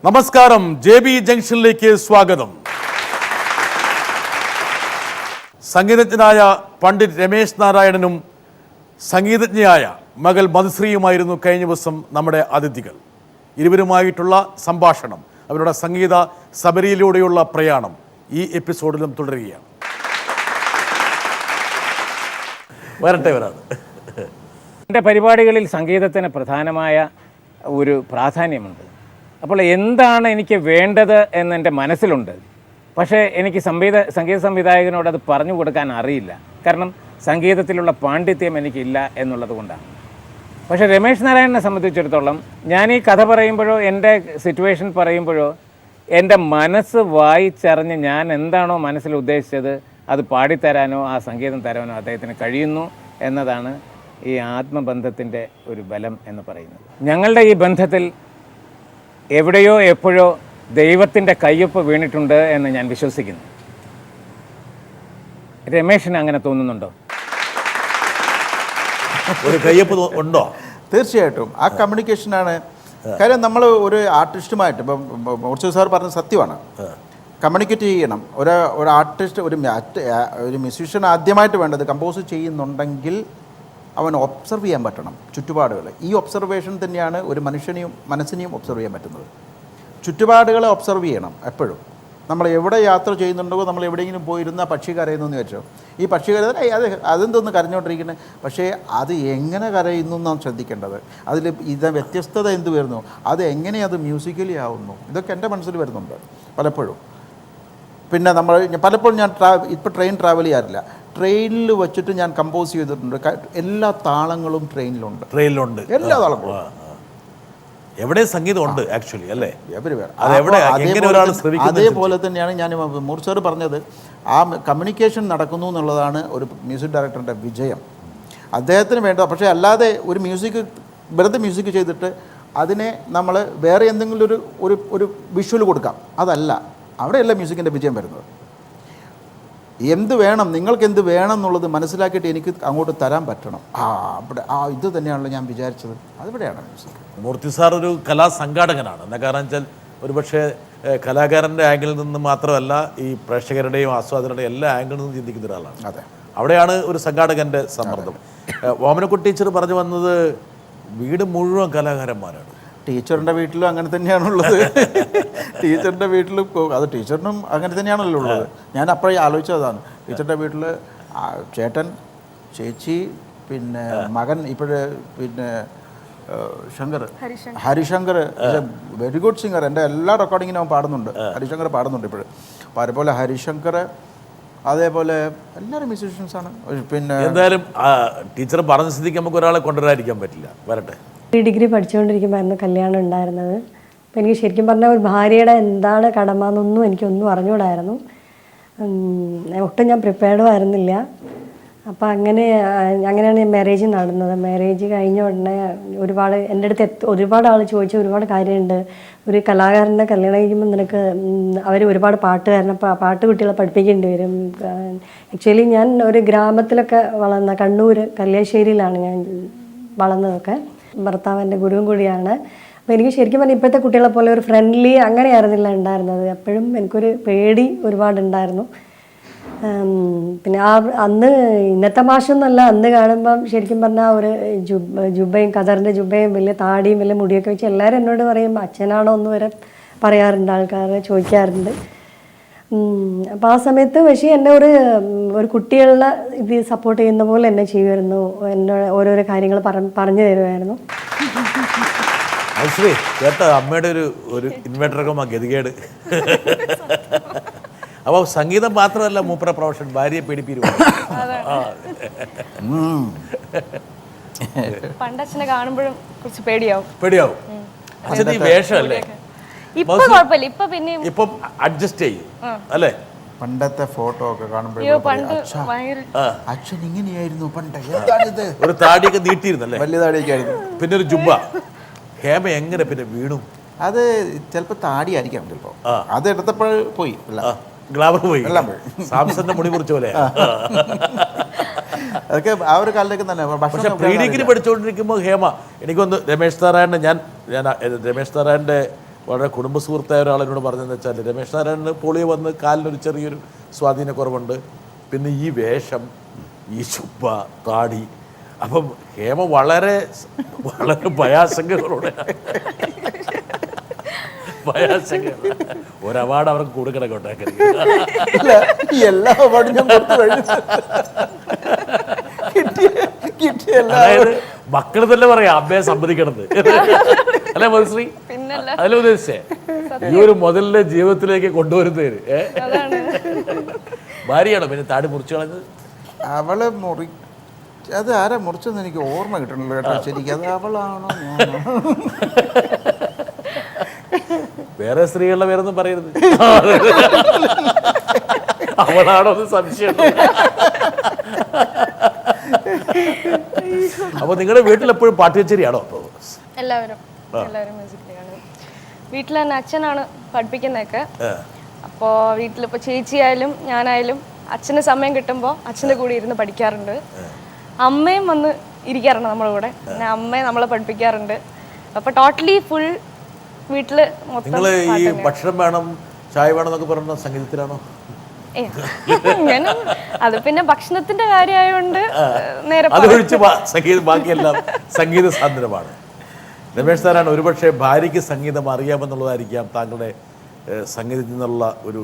നമസ്കാരം, JB ജംഗ്ഷനിലേക്ക് സ്വാഗതം. സംഗീതജ്ഞനായ പണ്ഡിറ്റ് രമേശ് നാരായണനും സംഗീതജ്ഞയായ മകൾ മധുശ്രീയുമായിരുന്നു കഴിഞ്ഞ ദിവസം നമ്മുടെ അതിഥികൾ. ഇരുവരുമായിട്ടുള്ള സംഭാഷണം, അവരുടെ സംഗീത സബരിയിലൂടെയുള്ള പ്രയാണം ഈ എപ്പിസോഡിലും തുടരുകയാണ്. വരട്ടെ. എൻ്റെ പരിപാടികളിൽ സംഗീതത്തിന് പ്രധാനമായ ഒരു പ്രാധാന്യമുണ്ട്. അപ്പോൾ എന്താണ് എനിക്ക് വേണ്ടത് എന്നെൻ്റെ മനസ്സിലുണ്ട്. പക്ഷേ എനിക്ക് സംഗീത സംവിധായകനോട് അത് പറഞ്ഞു കൊടുക്കാൻ അറിയില്ല. കാരണം സംഗീതത്തിലുള്ള പാണ്ഡിത്യം എനിക്കില്ല എന്നുള്ളത് കൊണ്ടാണ്. പക്ഷേ രമേശ് നാരായണനെ സംബന്ധിച്ചിടത്തോളം ഞാൻ ഈ കഥ പറയുമ്പോഴോ എൻ്റെ സിറ്റുവേഷൻ പറയുമ്പോഴോ എൻ്റെ മനസ്സ് വായിച്ചറിഞ്ഞ് ഞാൻ എന്താണോ മനസ്സിൽ ഉദ്ദേശിച്ചത് അത് പാടിത്തരാനോ ആ സംഗീതം തരാനോ അദ്ദേഹത്തിന് കഴിയുന്നു എന്നതാണ് ഈ ആത്മബന്ധത്തിൻ്റെ ഒരു ബലം എന്ന് പറയുന്നത്. ഞങ്ങളുടെ ഈ ബന്ധത്തിൽ എവിടെയോ എപ്പോഴോ ദൈവത്തിൻ്റെ കയ്യൊപ്പ് വീണിട്ടുണ്ട് എന്ന് ഞാൻ വിശ്വസിക്കുന്നു. രമേശിന് അങ്ങനെ തോന്നുന്നുണ്ടോ? ഒരു കയ്യൊപ്പ് ഉണ്ടോ? തീർച്ചയായിട്ടും ആ കമ്മ്യൂണിക്കേഷനാണ് കാര്യം. നമ്മൾ ഒരു ആർട്ടിസ്റ്റുമായിട്ട് ഇപ്പം മോർച്ച സാർ പറഞ്ഞ സത്യമാണ്, കമ്മ്യൂണിക്കേറ്റ് ചെയ്യണം. ഒരു ആർട്ടിസ്റ്റ് ഒരു മ്യൂസീഷ്യൻ ആദ്യമായിട്ട് വേണ്ടത് കമ്പോസ് ചെയ്യുന്നുണ്ടെങ്കിൽ അവൻ ഒബ്സർവ് ചെയ്യാൻ പറ്റണം ചുറ്റുപാടുകൾ. ഈ ഒബ്സർവേഷൻ തന്നെയാണ് ഒരു മനസ്സിനെയും ഒബ്സർവ് ചെയ്യാൻ പറ്റുന്നത്. ചുറ്റുപാടുകളെ ഒബ്സർവ് ചെയ്യണം എപ്പോഴും. നമ്മൾ എവിടെ യാത്ര ചെയ്യുന്നുണ്ടോ, നമ്മൾ എവിടെയെങ്കിലും പോയിരുന്ന പക്ഷി കരയുന്നു എന്ന് വെച്ചോ, ഈ പക്ഷി കരയുന്നത് അതെന്തൊന്ന് കരഞ്ഞുകൊണ്ടിരിക്കുന്നത്, പക്ഷേ അത് എങ്ങനെ കരയുന്നു എന്നാണ് ശ്രദ്ധിക്കേണ്ടത്. അതിൽ വ്യത്യസ്തത എന്ത് വരുന്നു, അത് എങ്ങനെ അത് മ്യൂസിക്കലി ആവുന്നു, ഇതൊക്കെ എൻ്റെ മനസ്സിൽ വരുന്നുണ്ട് പലപ്പോഴും. പിന്നെ പലപ്പോഴും ഞാൻ ഇപ്പോൾ ട്രെയിൻ ട്രാവൽ ചെയ്യാറില്ല. ട്രെയിനിൽ വെച്ചിട്ട് ഞാൻ കമ്പോസ് ചെയ്തിട്ടുണ്ട്. എല്ലാ താളങ്ങളും ട്രെയിനിലുണ്ട്. എല്ലാ താളങ്ങളും എവിടെ സംഗീതമുണ്ട് ആക്ച്വലി അല്ലേ? അതേപോലെ തന്നെയാണ് ഞാൻ മൂർച്ചർ പറഞ്ഞത്. ആ കമ്മ്യൂണിക്കേഷൻ നടക്കുന്നു എന്നുള്ളതാണ് ഒരു മ്യൂസിക് ഡയറക്ടറിൻ്റെ വിജയം. അദ്ദേഹത്തിന് വേണ്ട. പക്ഷേ അല്ലാതെ ഒരു വെറുതെ മ്യൂസിക് ചെയ്തിട്ട് അതിനെ നമ്മൾ വേറെ എന്തെങ്കിലും ഒരു വിഷ്വൽ കൊടുക്കാം, അതല്ല അവിടെയല്ല മ്യൂസിക്കിൻ്റെ വിജയം വരുന്നത്. എന്ത് വേണം, നിങ്ങൾക്ക് എന്ത് വേണം എന്നുള്ളത് മനസ്സിലാക്കിയിട്ട് എനിക്ക് അങ്ങോട്ട് തരാൻ പറ്റണം. അവിടെ ഇത് തന്നെയാണല്ലോ ഞാൻ വിചാരിച്ചത്, അതിവിടെയാണ് മ്യൂസിക്. മൂർത്തി സാർ ഒരു കലാസംഘാടകനാണ്. എന്താ കാരണം വെച്ചാൽ ഒരുപക്ഷെ കലാകാരൻ്റെ ആംഗിളിൽ നിന്ന് മാത്രമല്ല ഈ പ്രേക്ഷകരുടെയും ആസ്വാദകരുടെയും എല്ലാ ആംഗിളിൽ നിന്നും ചിന്തിക്കുന്ന ഒരാളാണ്. അതെ, അവിടെയാണ് ഒരു സംഘാടകൻ്റെ സമ്മർദ്ദം. ഓമനക്കുട്ടി ടീച്ചർ പറഞ്ഞു വന്നത് വീട് മുഴുവൻ കലാകാരന്മാരാണ്. ടീച്ചറിൻ്റെ വീട്ടിലും അങ്ങനെ തന്നെയാണുള്ളത്. ടീച്ചറിൻ്റെ വീട്ടിലും അത് ടീച്ചറിനും അങ്ങനെ തന്നെയാണല്ലോ ഉള്ളത്. ഞാൻ അപ്പോഴേ ആലോചിച്ചതാണ്. ടീച്ചറിൻ്റെ വീട്ടിൽ ചേട്ടൻ, ചേച്ചി, പിന്നെ മകൻ, പിന്നെ ഹരിശങ്കർ വെരി ഗുഡ് സിംഗർ. എൻ്റെ എല്ലാ റെക്കോർഡിങ്ങിനും അവൻ പാടുന്നുണ്ട്. ഹരിശങ്കർ പാടുന്നുണ്ട് ഇപ്പോഴും. അപ്പോൾ അതുപോലെ ഹരിശങ്കർ, അതേപോലെ എല്ലാവരും മ്യൂസീഷ്യൻസാണ്. പിന്നെ എന്തായാലും ടീച്ചർ പറഞ്ഞ സ്ഥിതിക്ക് നമുക്ക് ഒരാളെ കൊണ്ടുവരാതിരിക്കാൻ പറ്റില്ല. വരട്ടെ. ഡിഗ്രി പഠിച്ചുകൊണ്ടിരിക്കുമ്പോഴായിരുന്നു കല്യാണം ഉണ്ടായിരുന്നത്. അപ്പോൾ എനിക്ക് ശരിക്കും പറഞ്ഞാൽ ഒരു ഭാര്യയുടെ എന്താണ് കടമ എന്നൊന്നും എനിക്കൊന്നും അറിഞ്ഞുകൂടായിരുന്നു. ഒട്ടും ഞാൻ പ്രിപ്പയർഡും ആയിരുന്നില്ല. അപ്പോൾ അങ്ങനെയാണ് മാരേജ് നടന്നത്. മാരേജ് കഴിഞ്ഞ ഉടനെ എൻ്റെ അടുത്ത് ഒരുപാട് ആൾ ചോദിച്ച ഒരുപാട് കാര്യമുണ്ട്. ഒരു കലാകാരനെ കല്യാണം കഴിക്കുമ്പോൾ നിനക്ക് അവർ ഒരുപാട് പാട്ട് കുട്ടികളെ പഠിപ്പിക്കേണ്ടി വരും. ആക്ച്വലി ഞാൻ ഒരു ഗ്രാമത്തിലൊക്കെ വളർന്ന കണ്ണൂർ കല്യാശ്ശേരിയിലാണ് ഞാൻ വളർന്നതൊക്കെ. ഭർത്താവ് എൻ്റെ ഗുരുവും കൂടിയാണ്. അപ്പോൾ എനിക്ക് ശരിക്കും പറഞ്ഞാൽ ഇപ്പോഴത്തെ കുട്ടികളെ പോലെ ഒരു ഫ്രണ്ട്ലി അങ്ങനെയായിരുന്നില്ല ഉണ്ടായിരുന്നത്. എപ്പോഴും എനിക്കൊരു പേടി ഒരുപാടുണ്ടായിരുന്നു. പിന്നെ അന്ന് ഇന്നത്തെ മാഷൊന്നുമല്ല, അന്ന് കാണുമ്പം ശരിക്കും പറഞ്ഞാൽ ഒരു ജുബയും ഖദറിൻ്റെ ജുബയും വലിയ താടിയും വലിയ മുടിയൊക്കെ വെച്ച് എല്ലാവരും എന്നോട് പറയും അച്ഛനാണോ എന്ന് വരെ പറയാറുണ്ട്, ആൾക്കാർ ചോദിക്കാറുണ്ട്. അപ്പോൾ ആ സമയത്ത് പക്ഷേ എന്നെ ഒരു കുട്ടികളുടെ ഇത് സപ്പോർട്ട് ചെയ്യുന്ന പോലെ എന്നെ ചെയ്യുമായിരുന്നു. എന്നോട് ഓരോരോ കാര്യങ്ങൾ പറഞ്ഞു തരുമായിരുന്നു. കേട്ടോ അമ്മയുടെ ഒരു ഇൻവെർട്ടറൊക്കെ ഗതികേട്. അപ്പോൾ സംഗീതം മാത്രമല്ല മൂപ്പര പ്രൊഫഷൻ, ഭാര്യയെ പേടിപ്പിക്കും. പണ്ടച്ഛനെ കാണുമ്പോഴും കുറച്ച് പേടിയാവും. അച്ഛൻ്റെ ഈ വേഷമല്ലേ ഇപ്പം അഡ്ജസ്റ്റ് ചെയ്യും അല്ലേ? പണ്ടത്തെ ഫോട്ടോ ഒക്കെ കാണുമ്പോൾ അച്ഛൻ ഇങ്ങനെയായിരുന്നു പണ്ട്. ഒരു താടിയൊക്കെ നീട്ടിയിരുന്നല്ലേ? വലിയ താടിയൊക്കെ ആയിരുന്നു. പിന്നെ ഒരു ജുബ്ബ. ഹേമ എങ്ങനെ പിന്നെ വീണു? അത് ചിലപ്പോൾ താടിയായിരിക്കാം, ചിലപ്പോൾ അത് എടുത്തപ്പോൾ പോയി, ഗ്ലാമർ പോയി, സാംസന്റെ മുടി മുറിച്ച പോലെ. അതൊക്കെ ആ ഒരു കാലിലേക്ക് തന്നെ. പക്ഷെ പ്രീ ഡിഗ്രി പഠിച്ചുകൊണ്ടിരിക്കുമ്പോൾ ഹേമ എനിക്കൊന്ന് രമേശ് നാരായണൻ്റെ ഞാൻ രമേശ് നാരായണൻ്റെ വളരെ കുടുംബ സുഹൃത്തായ ഒരാളെന്നോട് പറഞ്ഞതെന്ന് വെച്ചാൽ രമേശ് നാരായണന് പോളിയോ വന്ന് കാലിനൊരു ചെറിയൊരു സ്വാധീനക്കുറവുണ്ട്, പിന്നെ ഈ വേഷം, ഈ ചുപ്പ താടി, അപ്പം ഹേമ വളരെ വളരെ ഭയാശങ്കകളോടെ ഒരു അവാർഡ് അവർക്ക് കൊടുക്കണം കേട്ടോ. എല്ലാ അവാർഡും ഞാൻ കൊടുത്തു കഴിഞ്ഞു. കിട്ടിയ അതായത് മക്കൾ തന്നെ പറയാം അമ്മയെ സമ്മതിക്കണത് അല്ലെ മധുശ്രീ? അതിൽ ഉദ്ദേശിച്ചേ ഈ ഒരു മുതലിന്റെ ജീവിതത്തിലേക്ക് കൊണ്ടുവരുന്നതിന് ഭാര്യയാണോ പിന്നെ താടി മുറിച്ചു കളഞ്ഞത്? അവളെ അത് ആരാ മുറിച്ചെന്ന് എനിക്ക് ഓർമ്മ കിട്ടണല്ലോ കേട്ടോ. ശരിക്കും അത് അവളാണോ ഞാനോ? വേറെ സ്ത്രീകളുടെ പേരൊന്നും പറയരുത്, അവളാണോ എന്ന് സംശയം. അപ്പൊ നിങ്ങളുടെ വീട്ടിലെപ്പോഴും പാട്ട് കച്ചേരിയാണോ? അപ്പോൾ എല്ലാവരും മ്യൂസിക് കാണും. വീട്ടിൽ തന്നെ അച്ഛനാണ് പഠിപ്പിക്കുന്നതൊക്കെ. അപ്പോൾ വീട്ടിലിപ്പോൾ ചേച്ചിയായാലും ഞാനായാലും അച്ഛന് സമയം കിട്ടുമ്പോൾ അച്ഛൻ്റെ കൂടെ ഇരുന്ന് പഠിക്കാറുണ്ട്. അമ്മയും വന്ന് ഇരിക്കാറുണ്ട് നമ്മുടെ കൂടെ. പിന്നെ അമ്മയെ നമ്മളെ പഠിപ്പിക്കാറുണ്ട്. അപ്പോൾ ടോട്ടലി ഫുൾ വീട്ടിൽ മൊത്തം. നിങ്ങൾ ഈ ഭക്ഷണം വേണം ചായ വേണം എന്നൊക്കെ പറഞ്ഞ സംഗീതത്തിലാണോ? ഇങ്ങനെ അത് പിന്നെ ഭക്ഷണത്തിന്റെ കാര്യമായോണ്ട് നേരെ അതൊഴിച്ച് സംഗീതം ബാക്കിയെല്ലാം സംഗീത സാന്ദ്രമാണ്. രമേശ് നാരായണൻ, ഒരുപക്ഷെ ഭാര്യയ്ക്ക് സംഗീതം അറിയാമെന്നുള്ളതായിരിക്കാം താങ്കളുടെ സംഗീതത്തിൽ നിന്നുള്ള ഒരു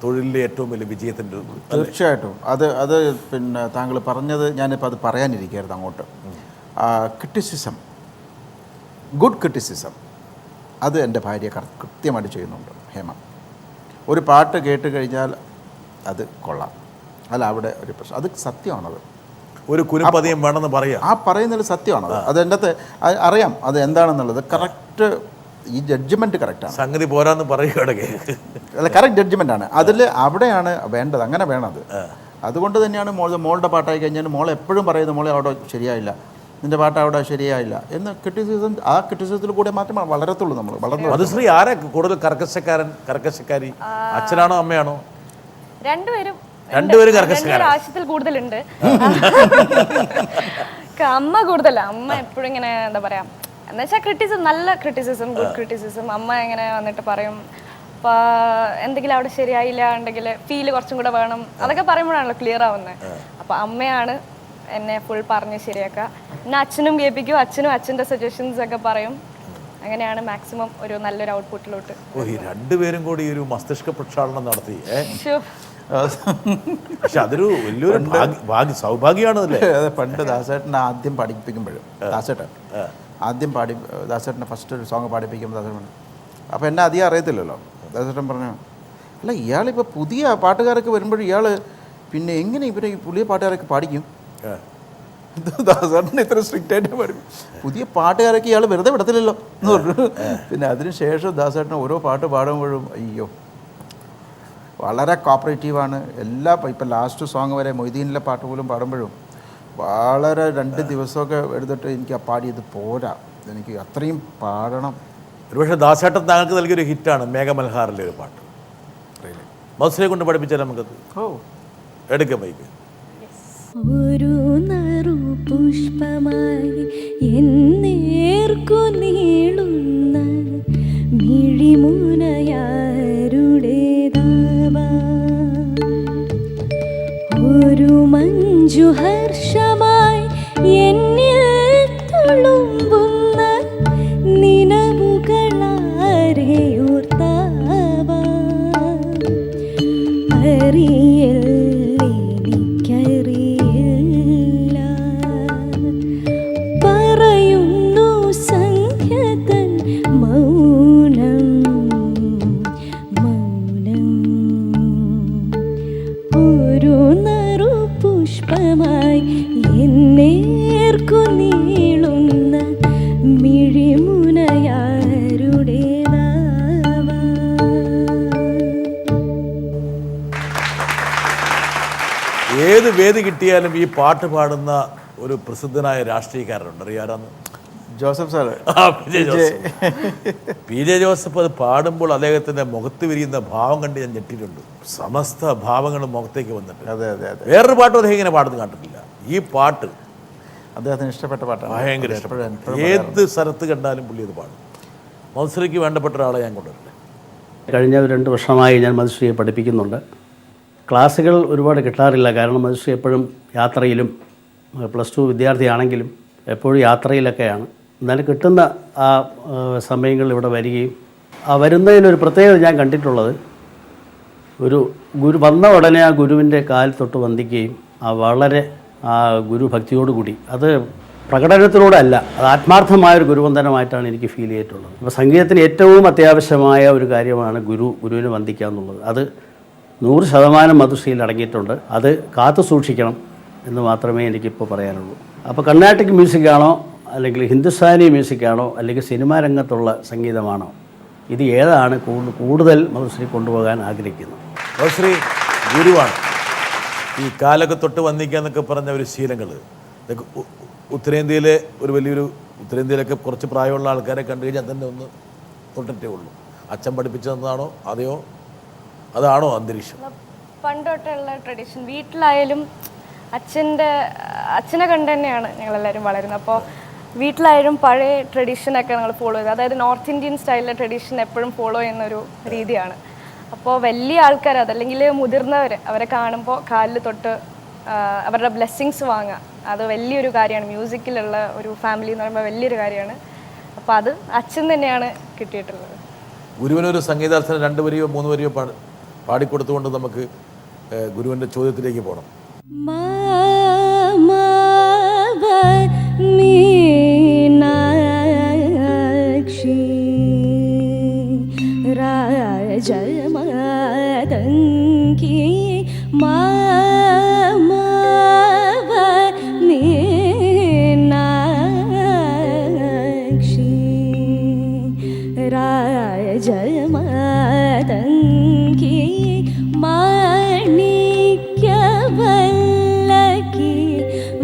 തൊഴിലിലെ ഏറ്റവും വലിയ വിജയത്തിൻ്റെ. തീർച്ചയായിട്ടും അത് പിന്നെ താങ്കൾ പറഞ്ഞത് ഞാനിപ്പോൾ അത് പറയാനിരിക്കുകയായിരുന്നു അങ്ങോട്ട്. ക്രിറ്റിസിസം, ഗുഡ് ക്രിറ്റിസിസം, അത് എൻ്റെ ഭാര്യ കൃത്യമായിട്ട് ചെയ്യുന്നുണ്ട് ഹേമ. ഒരു പാട്ട് കേട്ട് കഴിഞ്ഞാൽ അത് കൊള്ളാം, അല്ല അവിടെ ഒരു പ്രശ്നം, അത് സത്യമാണത്. ഒരു കുരുപ്പതിയും വേണമെന്ന് പറയാം. ആ പറയുന്നത് സത്യമാണത്. അത് എൻ്റെ അകത്ത് അറിയാം അത് എന്താണെന്നുള്ളത്. കറക്റ്റ് ഈ ജഡ്ജ്മെൻറ്റ് കറക്റ്റാണ്. സംഗതി പോരാന്ന് പറയുകയാണെങ്കിൽ അല്ല, കറക്റ്റ് ജഡ്ജ്മെൻ്റ് ആണ് അതിൽ. അവിടെയാണ് വേണ്ടത്, അങ്ങനെ വേണത്. അതുകൊണ്ട് തന്നെയാണ് മോളുടെ പാട്ടായി കഴിഞ്ഞാൽ മോൾ എപ്പോഴും പറയുന്നത് മോളെ അവിടെ ശരിയായില്ല, നിൻ്റെ പാട്ട് അവിടെ ശരിയായില്ല എന്ന്. ക്രിറ്റിസിസം, ആ ക്രിറ്റിസിസത്തിൽ കൂടെ മാറ്റം വളരത്തുള്ളൂ നമ്മൾ. വളർന്നു. മധുശ്രീ, ആരാ കൂടുതൽ കർക്കശക്കാരി, അച്ഛനാണോ അമ്മയാണോ? രണ്ടുപേരും കർക്കശക്കാരാണ്. ആവശ്യത്തിൽ കൂടുതലുണ്ട്. അമ്മ കൂടുതല. അമ്മ എപ്പോഴും ഇങ്ങനെ എന്താ പറയാ എന്ന് വെച്ചാൽ ക്രിറ്റിസിസം, നല്ല ക്രിറ്റിസിസം, ഗുഡ് ക്രിറ്റിസിസം. അമ്മ ഇങ്ങനെ വന്നിട്ട് പറയും അപ്പോൾ എന്തെങ്കിലും അവിടെ ശരിയായില്ല ഉണ്ടെങ്കിൽ ഫീല് കുറച്ചും കൂടെ വേണം, അതൊക്കെ പറയുമ്പോഴാണല്ലോ ക്ലിയർ ആവുന്നത്. അപ്പോൾ അമ്മയാണ് എന്നെ ഫുൾ പറഞ്ഞ് ശരിയാക്കുക. പിന്നെ അച്ഛനും കേൾപ്പിക്കും, അച്ഛനും അച്ഛൻ്റെ സജഷൻസ് ഒക്കെ പറയും. അങ്ങനെയാണ് മാക്സിമം ഒരു നല്ലൊരു ഔട്ട്പുട്ടിലോട്ട്. രണ്ടുപേരും കൂടി ഒരു മസ്തിഷ്ക പ്രക്ഷാളനം നടത്തി. പക്ഷെ അതൊരു വലിയൊരു സൗഭാഗ്യമാണ് അല്ലേ? പണ്ട് ദാസേട്ടനെ ആദ്യം പഠിപ്പിക്കുമ്പോഴും ദാസേട്ടനെ ഫസ്റ്റ് ഒരു സോങ് പാടിപ്പിക്കുമ്പോൾ ദാസേട്ടൻ പറഞ്ഞു, അപ്പോൾ എന്നെ അധികം അറിയത്തില്ലല്ലോ. ദാസേട്ടൻ പറഞ്ഞു, അല്ല ഇയാളിപ്പോൾ പുതിയ പാട്ടുകാരൊക്കെ വരുമ്പോഴും ഇയാൾ പിന്നെ എങ്ങനെ ഇവരെ ഈ പുതിയ പാട്ടുകാരൊക്കെ പാടിക്കും? ദാസേട്ടൻ ഇത്ര സ്ട്രിക്റ്റ് ആയിട്ട് പാടും, പുതിയ പാട്ടുകാരൊക്കെ ഇയാൾ വെറുതെ വിടത്തില്ലല്ലോ എന്ന് പറഞ്ഞു. പിന്നെ അതിനുശേഷം ദാസേട്ടൻ ഓരോ പാട്ട് പാടുമ്പോഴും അയ്യോ വളരെ കോപ്പറേറ്റീവാണ്. ഇപ്പം ലാസ്റ്റ് സോങ് വരെ മൊയ്തീനിലെ പാട്ട് പോലും പാടുമ്പോഴും വളരെ 2 ദിവസമൊക്കെ എടുത്തിട്ട് എനിക്ക് ആ പാടിയത് പോരാ, എനിക്ക് അത്രയും പാടണം. ഒരുപക്ഷെ ദാസേട്ടൻ താങ്കൾക്ക് നൽകിയൊരു ഹിറ്റാണ് മേഘമൽഹാറിലെ ഒരു പാട്ട്. മധുശ്രീയെ കൊണ്ട് പഠിപ്പിച്ചാൽ നമുക്കത് എടുക്കാം ബൈക്ക്. ഒരു നറു പുഷ്പമായി എന്നേർക്കു നീളുന്ന മിഴിമുനയാരുടേതാവാ, ഒരു മഞ്ജുഹർഷമായി എന്നിൽ തുളുമ്പുന്ന നിനവുകളാരെയോർത്താവാ, അറിയില്ല പറയുന്നു സംഖ്യതൻ മൗനം മൗനം, ഒരു നറു പുഷ്പമായി എന്നേർക്കു നീളുന്ന മിഴിമുനയാരുടേതാവാ. ഏത് വേദി കിട്ടിയാലും ഈ പാട്ട് പാടുന്ന ഒരു പ്രസിദ്ധനായ രാഷ്ട്രീയക്കാരനുണ്ട്, അറിയാറാന്ന്? ജോസഫ് സാറ്. പി ജെ ജോസഫ് അത് പാടുമ്പോൾ അദ്ദേഹത്തിൻ്റെ മുഖത്ത് വിരിയുന്ന ഭാവം കണ്ട് ഞാൻ ഞെട്ടിയിട്ടുണ്ട്. സമസ്ത ഭാവങ്ങളും മുഖത്തേക്ക് വന്നിട്ട്. അതെ അതെ അതെ. വേറൊരു പാട്ടും അദ്ദേഹം ഇങ്ങനെ പാടുന്നത് കണ്ടിട്ടില്ല. ഈ പാട്ട് അദ്ദേഹത്തിന് ഇഷ്ടപ്പെട്ട പാട്ടാണ്, ഭയങ്കര ഇഷ്ടപ്പെട്ട. ഏത് സ്ഥലത്ത് കണ്ടാലും പുള്ളി അത് പാടും. മത്സരിക്ക് വേണ്ടപ്പെട്ട ഒരാളെ ഞാൻ കൊണ്ടുവരട്ടെ. കഴിഞ്ഞ 2 വർഷമായി ഞാൻ മധുശ്രീയെ പഠിപ്പിക്കുന്നുണ്ട്. ക്ലാസ്സുകൾ ഒരുപാട് കിട്ടാറില്ല, കാരണം മധുശ്രീ എപ്പോഴും യാത്രയിലും, +2 വിദ്യാർത്ഥിയാണെങ്കിലും എപ്പോഴും യാത്രയിലൊക്കെയാണ്. എന്നാലും കിട്ടുന്ന ആ സമയങ്ങളിൽ ഇവിടെ വരികയും വരുന്നതിനൊരു പ്രത്യേകത ഞാൻ കണ്ടിട്ടുള്ളത്, ഒരു ഗുരു വന്ന ഉടനെ ആ ഗുരുവിൻ്റെ കാൽ തൊട്ട് വന്ദിക്കുകയും വളരെ ഗുരുഭക്തിയോടുകൂടി, അത് പ്രകടനത്തിലൂടെ അല്ല, അത് ആത്മാർത്ഥമായൊരു ഗുരുവന്ദനമായിട്ടാണ് എനിക്ക് ഫീൽ ചെയ്തിട്ടുള്ളത്. അപ്പോൾ സംഗീതത്തിന് ഏറ്റവും അത്യാവശ്യമായ ഒരു കാര്യമാണ് ഗുരുവിനെ വന്ദിക്കുക എന്നുള്ളത്. അത് 100% മധുശ്രീയിൽ അടങ്ങിയിട്ടുണ്ട്. അത് കാത്തു സൂക്ഷിക്കണം എന്ന് മാത്രമേ എനിക്കിപ്പോൾ പറയാനുള്ളൂ. അപ്പോൾ കർണാട്ടിക് മ്യൂസിക്കാണോ, അല്ലെങ്കിൽ ഹിന്ദുസ്ഥാനി മ്യൂസിക്കാണോ, അല്ലെങ്കിൽ സിനിമാ രംഗത്തുള്ള സംഗീതമാണോ, ഇത് ഏതാണ് കൂടുതൽ മധുശ്രീ കൊണ്ടുപോകാൻ ആഗ്രഹിക്കുന്നത്? മധുശ്രീ ഗുരുവാണ്. ഈ കാലൊക്കെ തൊട്ട് വന്നിക്കുക എന്നൊക്കെ പറഞ്ഞ ഒരു ശീലങ്ങൾ ഇതൊക്കെ ഉത്തരേന്ത്യയിലെ ഒരു വലിയൊരു, ഉത്തരേന്ത്യയിലൊക്കെ കുറച്ച് പ്രായമുള്ള ആൾക്കാരെ കണ്ടു കഴിഞ്ഞാൽ തന്നെ ഒന്ന് തൊട്ടിട്ടേ ഉള്ളൂ. അച്ഛൻ പഠിപ്പിച്ചു തന്നതാണോ അതാണോ അന്തരീക്ഷം? പണ്ട് തൊട്ടുള്ള ട്രഡീഷൻ. വീട്ടിലായാലും അച്ഛനെ കണ്ട് തന്നെയാണ് ഞങ്ങളെല്ലാവരും വളരുന്നത്. അപ്പോൾ വീട്ടിലായാലും പഴയ ട്രഡീഷനൊക്കെ ഞങ്ങൾ ഫോളോ ചെയ്ത്, അതായത് നോർത്ത് ഇന്ത്യൻ സ്റ്റൈലിലെ ട്രഡീഷൻ എപ്പോഴും ഫോളോ ചെയ്യുന്നൊരു രീതിയാണ്. അപ്പോൾ വലിയ ആൾക്കാർ, അതല്ലെങ്കിൽ മുതിർന്നവർ, അവരെ കാണുമ്പോൾ കാലിൽ തൊട്ട് അവരുടെ ബ്ലെസ്സിങ്സ് വാങ്ങുക, അത് വലിയൊരു കാര്യമാണ്. മ്യൂസിക്കിലുള്ള ഒരു ഫാമിലി എന്ന് പറയുമ്പോൾ വലിയൊരു കാര്യമാണ്. അപ്പോൾ അത് അച്ഛൻ തന്നെയാണ് കിട്ടിയിട്ടുള്ളത്. ഗുരുവിനൊരു സംഗീതാർത്ഥന 2 വരിയോ 3 വരിയോ പാടിക്കൊടുത്തുകൊണ്ട് നമുക്ക് ഗുരുവിൻ്റെ ചോദ്യത്തിലേക്ക് പോകണം. മീനാക്ഷി രാജമദങ്കി മീനാക്ഷി രാജമദങ്കി മാണിക്യവല്ലകി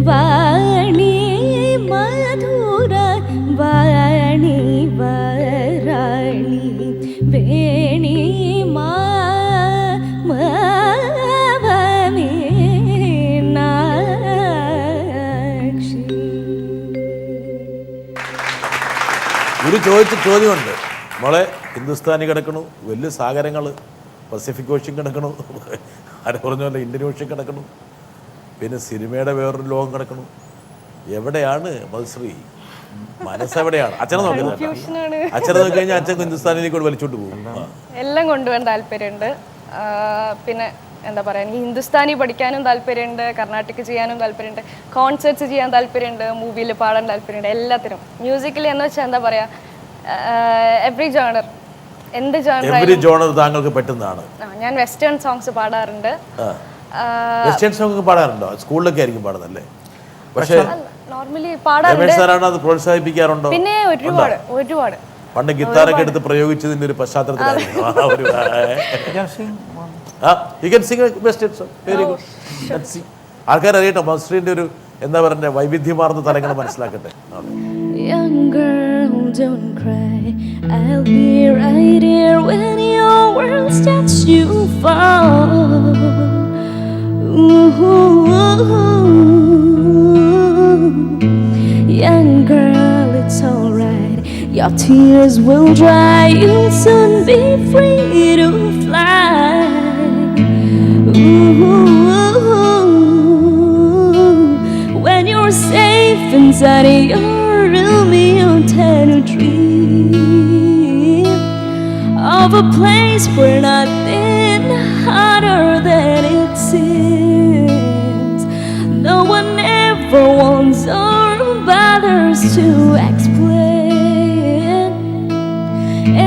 വാണി മധുര വാണി വരാളി വേണി മീനാക്ഷി. ഗുരു ചോദിച്ച ചോദ്യമുണ്ട്, മോളെ ഹിന്ദുസ്ഥാനി കിടക്കണു, വലിയ സാഗരങ്ങൾ, പസഫിക് ഓഷ്യൻ കിടക്കണു, ആരെ പറഞ്ഞ പോലെ ഇന്ത്യൻ ഓഷ്യൻ കിടക്കണു, പിന്നെ സിനിമയുടെ വേറൊരു ലോകം കിടക്കണു, എവിടെയാണ് മധുശ്രീ? മനസ്സെവിടെയാണ്? അച്ഛനെ നോക്കുന്നത്, അച്ഛനെ നോക്കി കഴിഞ്ഞാൽ അച്ഛൻ ഹിന്ദുസ്ഥാനിലേക്ക് വലിച്ചോണ്ട് പോകും. എല്ലാം കൊണ്ടുപോകാൻ താല്പര്യമുണ്ട്. പിന്നെ എന്താ പറയുക, എനിക്ക് ഹിന്ദുസ്ഥാനി പഠിക്കാനും താല്പര്യമുണ്ട്, കർണാട്ടിക് ചെയ്യാനും താല്പര്യമുണ്ട്, കോൺസേർട്സ് ചെയ്യാൻ താല്പര്യമുണ്ട്, മൂവിയിൽ പാടാൻ താല്പര്യമുണ്ട്, എല്ലാത്തിനും. മ്യൂസിക്കലി എന്ന് വെച്ചാൽ എന്താ പറയുക, എവറി ജോണർ, എന്ത് ജോണർ താങ്കൾക്ക് പറ്റുന്നതാണ്. ഞാൻ വെസ്റ്റേൺ സോങ്സ് പാടാറുണ്ട്. വെസ്റ്റേൺ സോങ് പാടാറുണ്ടോ? സ്കൂളിലൊക്കെ ആയിരിക്കും പാടുന്നല്ലേ? പക്ഷേ നോർമലി പാടാറുണ്ട്. അത് പ്രോത്സാഹിപ്പിക്കാറുണ്ടോ? പിന്നെ ഒരുപാട് പണ്ട് ഗിത്താറൊക്കെ എടുത്ത് പ്രയോഗിച്ചതിന്റെ ഒരു പശ്ചാത്തലത്തിലായിരുന്നു. ആൾക്കാർ അറിയട്ടോ മധുശ്രീന്റെ ഒരു എന്താ പറയുക വൈവിധ്യമാർന്ന തലങ്ങൾ മനസ്സിലാക്കട്ടെ. Young girl, don't cry. I'll be right here when your world starts to fall. Young girl, it's alright. Your tears will dry. You'll soon be free to fly. When you're safe inside your room, you tend to dream of a place where nothing harder than it seems. No one ever wants or bothers to explain.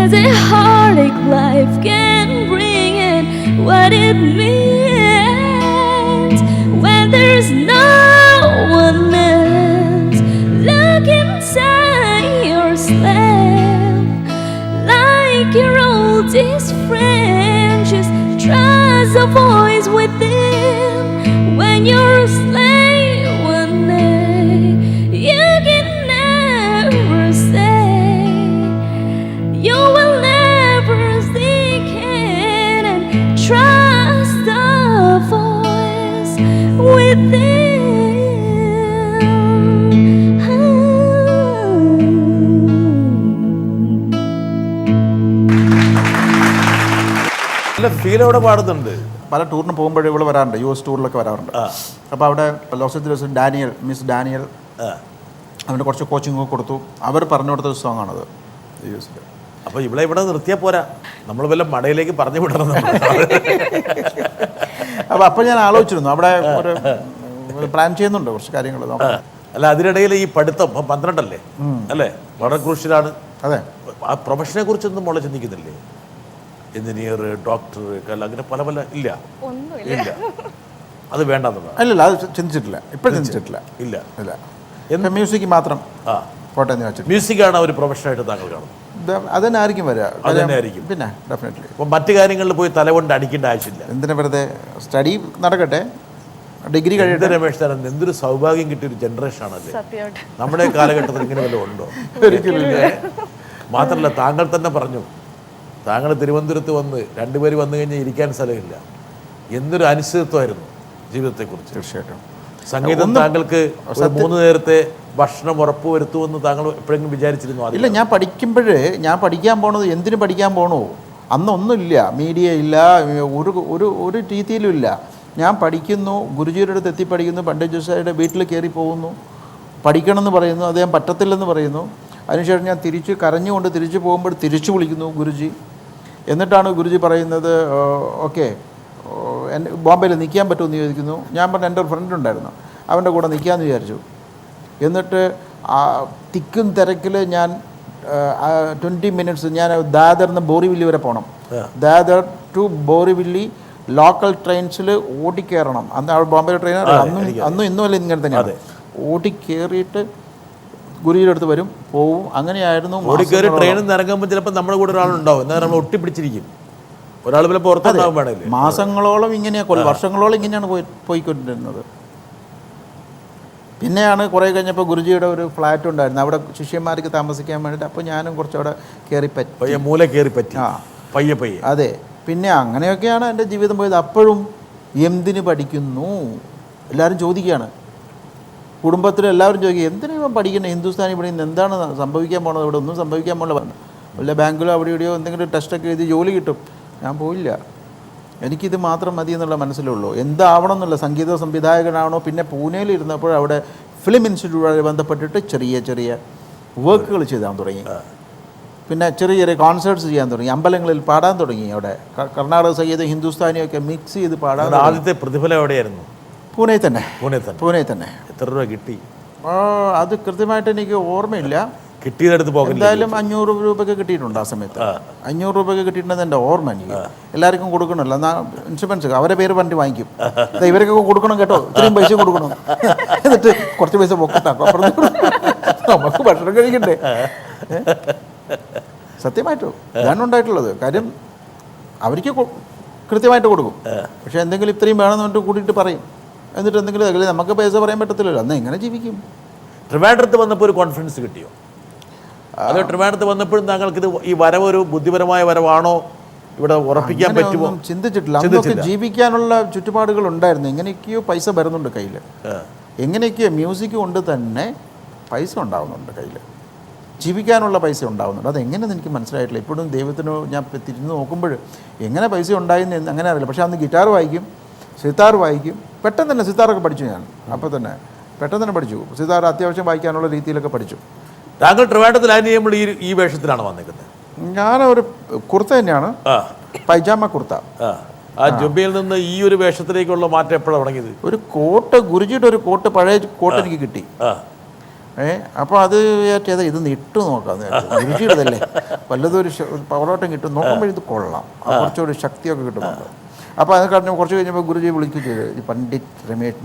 Is it heartache life can bring in what it means when there's no one else? Look inside yourself like your oldest friend. Just trust the voice within. When you're a slave one day, you can never say, you will never seek it, and trust the voice within. Shakeela അവിടെ പാടുന്നുണ്ട്. പല ടൂറിന് പോകുമ്പോഴേ ഇവിടെ വരാറുണ്ട്, US ടൂറിലൊക്കെ വരാറുണ്ട്. അപ്പോൾ അവിടെ ലോസ് ഏഞ്ചലസ് മിസ് ഡാനിയൽ അവൻ്റെ കുറച്ച് കോച്ചിങ് കൊടുത്തു. അവർ പറഞ്ഞു കൊടുത്ത ഒരു സോങ് ആണത് US. അപ്പോൾ ഇവിടെ നിർത്തിയാൽ പോരാ, നമ്മൾ വല്ല മടയിലേക്ക് പറഞ്ഞു വിടണം. അപ്പോൾ ഞാൻ ആലോചിച്ചിരുന്നു അവിടെ ഒരു പ്ലാൻ ചെയ്യുന്നുണ്ട് കുറച്ച് കാര്യങ്ങൾ. അല്ല, അതിനിടയിൽ ഈ പഠിത്തം 12 അല്ലേ അല്ലേ, വളരെ ക്രൂഷ്യലാണ്. അതെ, ആ പ്രൊഫഷനെ കുറിച്ചൊന്നും മോളെ ചിന്തിക്കുന്നില്ലേ? എഞ്ചിനീയർ, ഡോക്ടർ, അങ്ങനെ പല പല ഇല്ല ഇല്ല, അത് വേണ്ടെന്നുള്ള അല്ലല്ല, അത് ചിന്തിച്ചിട്ടില്ല, ഇപ്പോഴും ചിന്തിച്ചിട്ടില്ല. ഇല്ല ഇല്ല, മ്യൂസിക് മാത്രം പോട്ടെ എന്ന് വെച്ചിട്ട്. മ്യൂസിക്കാണ് ഒരു പ്രൊഫഷനായിട്ട് താങ്കൾ കാണുന്നത്? അത് തന്നെ ആയിരിക്കും വരിക. അത് തന്നെ ആയിരിക്കും. പിന്നെ ഡെഫിനറ്റ്ലി. അപ്പം മറ്റു കാര്യങ്ങളിൽ പോയി തലകൊണ്ട് അടിക്കേണ്ട ആവശ്യമില്ല. എന്തിനാ വെറുതെ സ്റ്റഡി നടക്കട്ടെ, ഡിഗ്രി കഴിയട്ടെ. രമേശ് സാർ, എന്തൊരു സൗഭാഗ്യം കിട്ടിയൊരു ജനറേഷൻ ആണല്ലേ നമ്മുടെ കാലഘട്ടത്തിൽ. ഇങ്ങനെ വല്ലതും ഉണ്ടോ? മാത്രമല്ല, താങ്കൾ തന്നെ പറഞ്ഞു, താങ്കൾ തിരുവനന്തപുരത്ത് വന്ന് 2 പേര് വന്നു കഴിഞ്ഞാൽ ഇരിക്കാൻ സ്ഥലമില്ല. എന്തൊരു അനിശ്ചിതത്വമായിരുന്നു ജീവിതത്തെക്കുറിച്ച്. തീർച്ചയായിട്ടും. സംഗീതം താങ്കൾക്ക് 3 നേരത്തെ ഭക്ഷണം ഉറപ്പുവരുത്തുമെന്ന് താങ്കൾ എപ്പോഴെങ്കിലും വിചാരിച്ചിരുന്നു? ഇല്ല, ഞാൻ പഠിക്കാൻ പോണത് എന്തിനു പഠിക്കാൻ പോണോ? അന്നൊന്നുമില്ല, മീഡിയ ഇല്ല, ഒരു രീതിയിലും ഇല്ല. ഞാൻ പഠിക്കുന്നു, ഗുരുജിയുടെ അടുത്ത് എത്തി പഠിക്കുന്നു, പണ്ഡിറ്റ് ജോസായിയുടെ വീട്ടിൽ കയറി പോകുന്നു, പഠിക്കണമെന്ന് പറയുന്നു, അദ്ദേഹം പറ്റത്തില്ലെന്ന് പറയുന്നു. അതിനുശേഷം ഞാൻ കരഞ്ഞുകൊണ്ട് തിരിച്ചു പോകുമ്പോൾ തിരിച്ചു വിളിക്കുന്നു ഗുരുജി. എന്നിട്ടാണ് ഗുരുജി പറയുന്നത്, ഓക്കെ ബോംബെയിൽ നിൽക്കാൻ പറ്റുമെന്ന് ചോദിക്കുന്നു. ഞാൻ പറഞ്ഞു എൻ്റെ ഒരു ഫ്രണ്ട് ഉണ്ടായിരുന്നു, അവൻ്റെ കൂടെ നിൽക്കാമെന്ന് വിചാരിച്ചു. എന്നിട്ട് തിക്കും തിരക്കിൽ ഞാൻ 20 മിനിറ്റ്സ് ഞാൻ ദാദറിന്ന് ബോറിവില്ലി വരെ പോകണം. ദാദർ ടു ബോറിവില്ലി ലോക്കൽ ട്രെയിൻസിൽ ഓടിക്കയറണം. അന്ന് അവിടെ ബോംബെയിലെ ട്രെയിൻ അന്നും ഇന്നുമല്ല ഇങ്ങനെ തന്നെയാണ്. ഓടിക്കയറിയിട്ട് ഗുരുജിയുടെ അടുത്ത് വരും, പോവും. അങ്ങനെയായിരുന്നു. ഓടിക്കയറി ട്രെയിനിൽ നിന്ന് ഇറങ്ങുമ്പോൾ ചിലപ്പോൾ നമ്മുടെ കൂടെ ഒരാളുണ്ടാവും, എന്നാൽ നമ്മൾ ഒട്ടിപ്പിടിച്ചിരിക്കും. ഒരാൾ പോലെ പുറത്തുണ്ടാവും വേണമല്ലേ. മാസങ്ങളോളം ഇങ്ങനെയാണ്, വർഷങ്ങളോളം ഇങ്ങനെയാണ് പോയിക്കൊണ്ടിരുന്നത്. പിന്നെയാണ് കുറേ കഴിഞ്ഞപ്പോൾ ഗുരുജിയുടെ ഒരു ഫ്ലാറ്റ് ഉണ്ടായിരുന്നു, അവിടെ ശിഷ്യന്മാർക്ക് താമസിക്കാൻ വേണ്ടിയിട്ട്. അപ്പോൾ ഞാനും കുറച്ചവിടെ കയറി പറ്റി, മൂല കയറി പറ്റി. പയ്യെ. അതെ, പിന്നെ അങ്ങനെയൊക്കെയാണ് എൻ്റെ ജീവിതം പോയത്. അപ്പോഴും എന്തിന് പഠിക്കുന്നു എല്ലാവരും ചോദിക്കുകയാണ്. കുടുംബത്തിൽ എല്ലാവരും ചോദിക്കുക, എന്തിനാ ഇവൻ പഠിക്കുന്നത്, ഹിന്ദുസ്ഥാനി പഠിക്കുന്നത്, എന്താണ് സംഭവിക്കാൻ പോണത്, ഇവിടെ ഒന്നും സംഭവിക്കാൻ പോകില്ല. വല്ല ബാങ്കിലോ അവിടെ ഇവിടെയോ എന്തെങ്കിലും ടെസ്റ്റൊക്കെ എഴുതി ജോലി കിട്ടും. ഞാൻ പോയില്ല, എനിക്കിത് മാത്രം മതി എന്നുള്ള മനസ്സിലുള്ളൂ. എന്താവണം എന്നുള്ള, സംഗീത സംവിധായകനാണോ. പിന്നെ പൂനെയിൽ ഇരുന്നപ്പോൾ അവിടെ ഫിലിം ഇൻസ്റ്റിറ്റ്യൂട്ടുമായി ബന്ധപ്പെട്ടിട്ട് ചെറിയ വർക്കുകൾ ചെയ്താൻ തുടങ്ങി. പിന്നെ ചെറിയ കോൺസേർട്ട്സ് ചെയ്യാൻ തുടങ്ങി, അമ്പലങ്ങളിൽ പാടാൻ തുടങ്ങി. അവിടെ കർണാടക സംഗീതം ഹിന്ദുസ്ഥാനിയൊക്കെ മിക്സ് ചെയ്ത് പാടാൻ. ആദ്യത്തെ പ്രതിഫലം എവിടെയായിരുന്നു? പൂനെ തന്നെ. എത്ര രൂപ കിട്ടി? അത് കൃത്യമായിട്ട് എനിക്ക് ഓർമ്മയില്ല. കിട്ടിയതെടുത്ത് പോകാൻ എന്തായാലും 500 രൂപയൊക്കെ കിട്ടിയിട്ടുണ്ട് ആ സമയത്ത്. 500 രൂപയൊക്കെ കിട്ടിയിട്ടുണ്ടെന്ന് എൻ്റെ ഓർമ്മ. എനിക്ക് എല്ലാവർക്കും കൊടുക്കണമല്ലോ, എന്നാൽ ഇൻഷുറൻസ് അവരെ പേര് പറഞ്ഞിട്ട് വാങ്ങിക്കും. ഇവരൊക്കെ കൊടുക്കണം കേട്ടോ, ഇത്രയും പൈസ കൊടുക്കണം, എന്നിട്ട് കുറച്ച് പൈസ പൊക്കട്ടാക്കും, അപ്പുറത്ത് നമുക്ക് ഭക്ഷണം കഴിക്കണ്ടേ. സത്യമായിട്ടും ഇതാണ് ഉണ്ടായിട്ടുള്ളത്. കാര്യം അവർക്ക് കൃത്യമായിട്ട് കൊടുക്കും, പക്ഷെ എന്തെങ്കിലും ഇത്രയും വേണമെന്ന് പറഞ്ഞിട്ട് കൂട്ടിയിട്ട് പറയും. എന്നിട്ട് എന്തെങ്കിലും നമുക്ക് പൈസ പറയാൻ പറ്റത്തില്ലല്ലോ, അന്ന് എങ്ങനെ ജീവിക്കും? ട്രിവാൻഡ്രത്ത് വന്നപ്പോൾ ഒരു കോൺഫിഡൻസ് കിട്ടിയോ? അത് ട്രിവാൻഡ്രത്ത് വന്നപ്പോഴും താങ്കൾക്ക് ഇത് ഈ വരവ് ഒരു ബുദ്ധിപരമായ വരവാണോ, ഇവിടെ ഉറപ്പിക്കാൻ പറ്റുമോ? ചിന്തിച്ചിട്ടില്ല. അന്നൊക്കെ ജീവിക്കാനുള്ള ചുറ്റുപാടുകൾ ഉണ്ടായിരുന്നു. എങ്ങനെയൊക്കെയോ പൈസ വരുന്നുണ്ട് കയ്യിൽ, എങ്ങനെയൊക്കെയോ മ്യൂസിക് കൊണ്ട് തന്നെ പൈസ ഉണ്ടാവുന്നുണ്ട് കയ്യിൽ, ജീവിക്കാനുള്ള പൈസ ഉണ്ടാവുന്നുണ്ട്. അതെങ്ങനെയെന്ന് എനിക്ക് മനസ്സിലായിട്ടില്ല. ഇപ്പോഴും ദൈവത്തിന് ഞാൻ തിരിഞ്ഞ് നോക്കുമ്പോൾ എങ്ങനെ പൈസ ഉണ്ടായെന്ന് അങ്ങനെ അറിയില്ല. പക്ഷേ അന്ന് ഗിറ്റാർ വായിക്കും, സിത്താർ വായിക്കും. പെട്ടെന്ന് തന്നെ സിത്താറൊക്കെ പഠിച്ചു ഞാൻ. അപ്പോൾ തന്നെ പെട്ടെന്ന് തന്നെ പഠിച്ചു. സിത്താർ അത്യാവശ്യം വായിക്കാനുള്ള രീതിയിലൊക്കെ പഠിച്ചു. താങ്കൾ ട്രിവാൻഡ്രത്തിൽ ലാൻഡ് ചെയ്യുമ്പോൾ ഈ വേഷത്തിലാണ് വന്നിരിക്കുന്നത്? ഞാനൊരു കുർത്ത തന്നെയാണ്, പൈജാമ കുർത്ത. ആ ജുബയിൽ നിന്ന് ഈ ഒരു വേഷത്തിലേക്കുള്ള മാറ്റം എപ്പോഴാണ് തുടങ്ങിയത്? ഒരു കോട്ട്, ഗുരുജിയുടെ ഒരു കോട്ട്, പഴയ കോട്ട് എനിക്ക് കിട്ടി. അപ്പോൾ അത് വിചാരിച്ചത് ഇതൊന്ന് ഇട്ട് നോക്കാം, ഗുരുജിയുടേതല്ലേ, വല്ലതൊരു പവറോട്ടം കിട്ടും, നോക്കുമ്പോൾ ഇത് കൊള്ളാം, കുറച്ചുകൂടി ശക്തിയൊക്കെ കിട്ടുന്നുണ്ട്. അപ്പോൾ അത് കഴിഞ്ഞ് കുറച്ച് കഴിഞ്ഞപ്പോൾ ഗുരുജി വിളിക്കുകയും ചെയ്തു, പണ്ഡിറ്റ് രമേശ്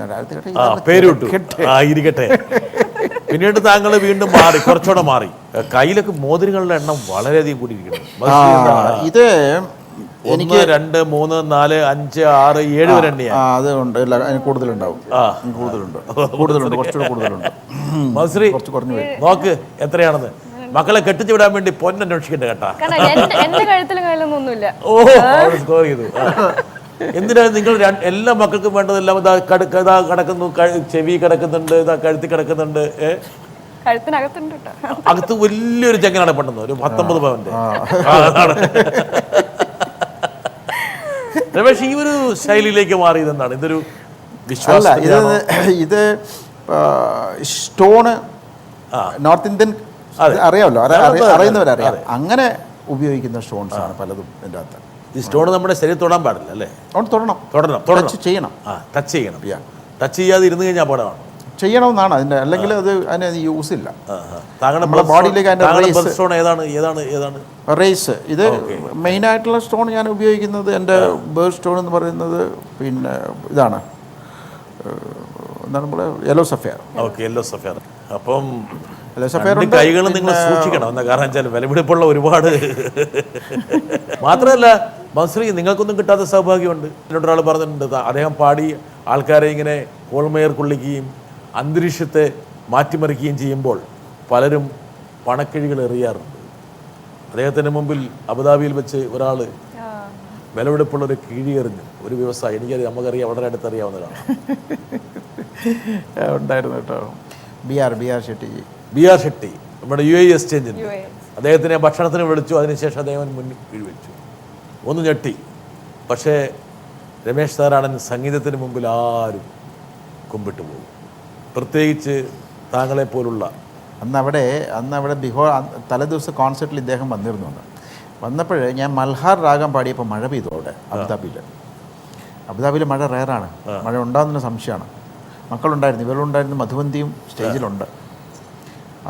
ഇരിക്കട്ടെ. പിന്നീട് താങ്കൾ വീണ്ടും മാറി, കുറച്ചുകൂടെ മാറി. കയ്യിലൊക്കെ മോതിരങ്ങളുടെ എണ്ണം വളരെയധികം കൂടിയിരിക്കുന്നു. ഇത് 1, 2, 3, 4, 5, 6, 7 വരെ എണ്ണിയാണ്. അതുണ്ട്, അതിന് കൂടുതലുണ്ടാവും. കൂടുതലുണ്ട്, കുറച്ചുകൂടെ കൂടുതലുണ്ട്. മസ്രി കുറച്ച് കുറഞ്ഞു പോയി. നോക്ക് എത്രയാണെന്ന്. മക്കളെ കെട്ടിച്ചു വിടാൻ വേണ്ടി പൊന്നന്വേഷിക്കണ്ട കേട്ടാ. സ്കോർ ചെയ്തു. എന്തിനാ നിങ്ങൾ എല്ലാ മക്കൾക്കും വേണ്ടതെല്ലാം ഇതാ കിടക്കുന്നു, ചെവി കിടക്കുന്നുണ്ട്, ഇതാ കഴുത്തി കിടക്കുന്നുണ്ട്, അകത്ത് വലിയൊരു ചെങ്ങനാണ് പെട്ടെന്ന് ഒരു 19 പവന്റെ. രമേശ് ഈ ഒരു ശൈലിയിലേക്ക് മാറിയതെന്താണ്? ഇതൊരു അല്ല, വിശ്വാസം. ഇത് സ്റ്റോണ് നോർത്ത് ഇന്ത്യൻ അറിയാമല്ലോ, അറിയുന്നവരറിയാം. അങ്ങനെ ഉപയോഗിക്കുന്ന സ്റ്റോൺസ് ആണ് പലതും ഇതിൻ്റെ അകത്ത്. ഈ സ്റ്റോൺ നമ്മുടെ ശരീരം തൊടാൻ പാടില്ല അല്ലേ? അവിടെ തൊടണം, ടച്ച് ചെയ്യണം. ടച്ച് ചെയ്യണം. ടച്ച് ചെയ്യാതെ ഇരുന്ന് കഴിഞ്ഞാൽ അപകടമാണ്. ചെയ്യണമെന്നാണ് അതിൻ്റെ, അല്ലെങ്കിൽ അതിന് യൂസ് ഇല്ല. നമ്മുടെ ബോഡിയിലേക്ക് അതിൻ്റെ സ്റ്റോൺ ഏതാണ് ഏതാണ് ഏതാണ് റേസ്. ഇത് മെയിനായിട്ടുള്ള സ്റ്റോൺ ഞാൻ ഉപയോഗിക്കുന്നത്, എൻ്റെ ബേർഡ് സ്റ്റോൺ എന്ന് പറയുന്നത് പിന്നെ ഇതാണ്, എന്താണ് നമ്മുടെ yellow sapphire. Okay, yellow sapphire. അപ്പം യെല്ലോ സഫയർ കൈകളും നിങ്ങൾ സൂക്ഷിക്കണം. എന്താ കാരണം വെച്ചാൽ വിലപിടിപ്പുള്ള ഒരുപാട്. മാത്രമല്ല മൻസൂറി, നിങ്ങൾക്കൊന്നും കിട്ടാത്ത സൗഭാഗ്യമുണ്ട്. എന്നോടൊരാൾ പറഞ്ഞിട്ടുണ്ട്, അദ്ദേഹം പാടി ആൾക്കാരെ ഇങ്ങനെ കോൾമേർ കൊള്ളിക്കുകയും അന്തരീക്ഷത്തെ മാറ്റിമറിക്കുകയും ചെയ്യുമ്പോൾ പലരും പണക്കിഴികൾ എറിയാറുണ്ട്. അദ്ദേഹത്തിൻ്റെ മുമ്പിൽ അബുദാബിയിൽ വെച്ച് ഒരാൾ വിലപിടിപ്പുള്ള ഒരു കിഴി എറിഞ്ഞു. ഒരു വ്യവസായി, എനിക്കറിയാം, നമുക്കറിയാം, വളരെ അടുത്തറിയാവുന്നതാണ്. ഉണ്ടായിരുന്നു കേട്ടോ. ബി ആർ ഷെട്ടി, നമ്മുടെ UAE എക്സ്ചേഞ്ചിൻ്റെ. അദ്ദേഹത്തിനെ ഭക്ഷണത്തിന് വിളിച്ചു. അതിനുശേഷം അദ്ദേഹം മുന്നിൽ കിഴിവെച്ചു. ഒന്ന് ഞെട്ടി. പക്ഷേ രമേശ് നാരായണൻ സംഗീതത്തിന് മുമ്പിൽ ആരും കുമ്പിട്ട് പോകും. പ്രത്യേകിച്ച് താങ്കളെപ്പോലുള്ള അന്ന് അവിടെ തലേദിവസം കോൺസെർട്ടിൽ ഇദ്ദേഹം വന്നപ്പോൾ ഞാൻ മൽഹാർ രാഗം പാടിയപ്പോൾ മഴ പെയ്തു അവിടെ അബുദാബിയിൽ. മഴ റയറാണ്, മഴ ഉണ്ടാകുന്നതിന് സംശയമാണ്. മക്കളുണ്ടായിരുന്നു, ഇവരുണ്ടായിരുന്നു, മധുവന്തിയും സ്റ്റേജിലുണ്ട്.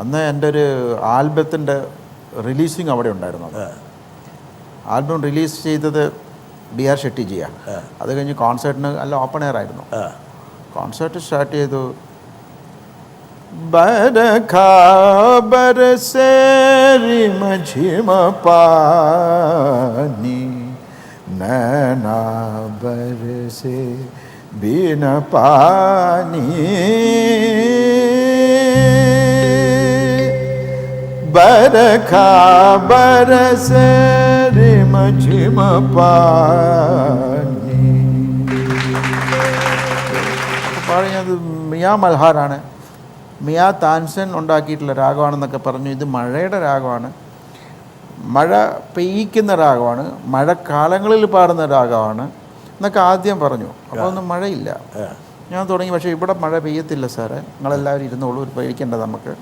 അന്ന് എൻ്റെ ഒരു ആൽബത്തിൻ്റെ റിലീസിങ് അവിടെ ഉണ്ടായിരുന്നു. ആൽബം റിലീസ് ചെയ്തത് BR ഷെട്ടിജിയാണ്. അത് കഴിഞ്ഞ് കോൺസേർട്ടിന് അല്ല ഓപ്പൺ എയർ ആയിരുന്നു. കോൺസേർട്ട് സ്റ്റാർട്ട് ചെയ്തു. ബരഖാ ബരസേ റിമझिम പാനി നൈനാ ബരസേ ബിന പാനി ബരഖാ ബരസേ റിമझिम പാനി. പറഞ്ഞത് മിയാ മൽഹാറാണ്, മിയാ താൻസൻ ഉണ്ടാക്കിയിട്ടുള്ള രാഗമാണെന്നൊക്കെ പറഞ്ഞു. ഇത് മഴയുടെ രാഗമാണ്, മഴ പെയ്യിക്കുന്ന രാഗമാണ്, മഴക്കാലങ്ങളിൽ പാടുന്ന രാഗമാണ് എന്നൊക്കെ ആദ്യം പറഞ്ഞു. അപ്പോൾ ഒന്നും മഴയില്ല. ഞാൻ തുടങ്ങി, പക്ഷേ ഇവിടെ മഴ പെയ്യത്തില്ല സാറേ, നിങ്ങളെല്ലാവരും ഇരുന്നോളൂ, ഒരു പേടിക്കേണ്ട നമുക്ക്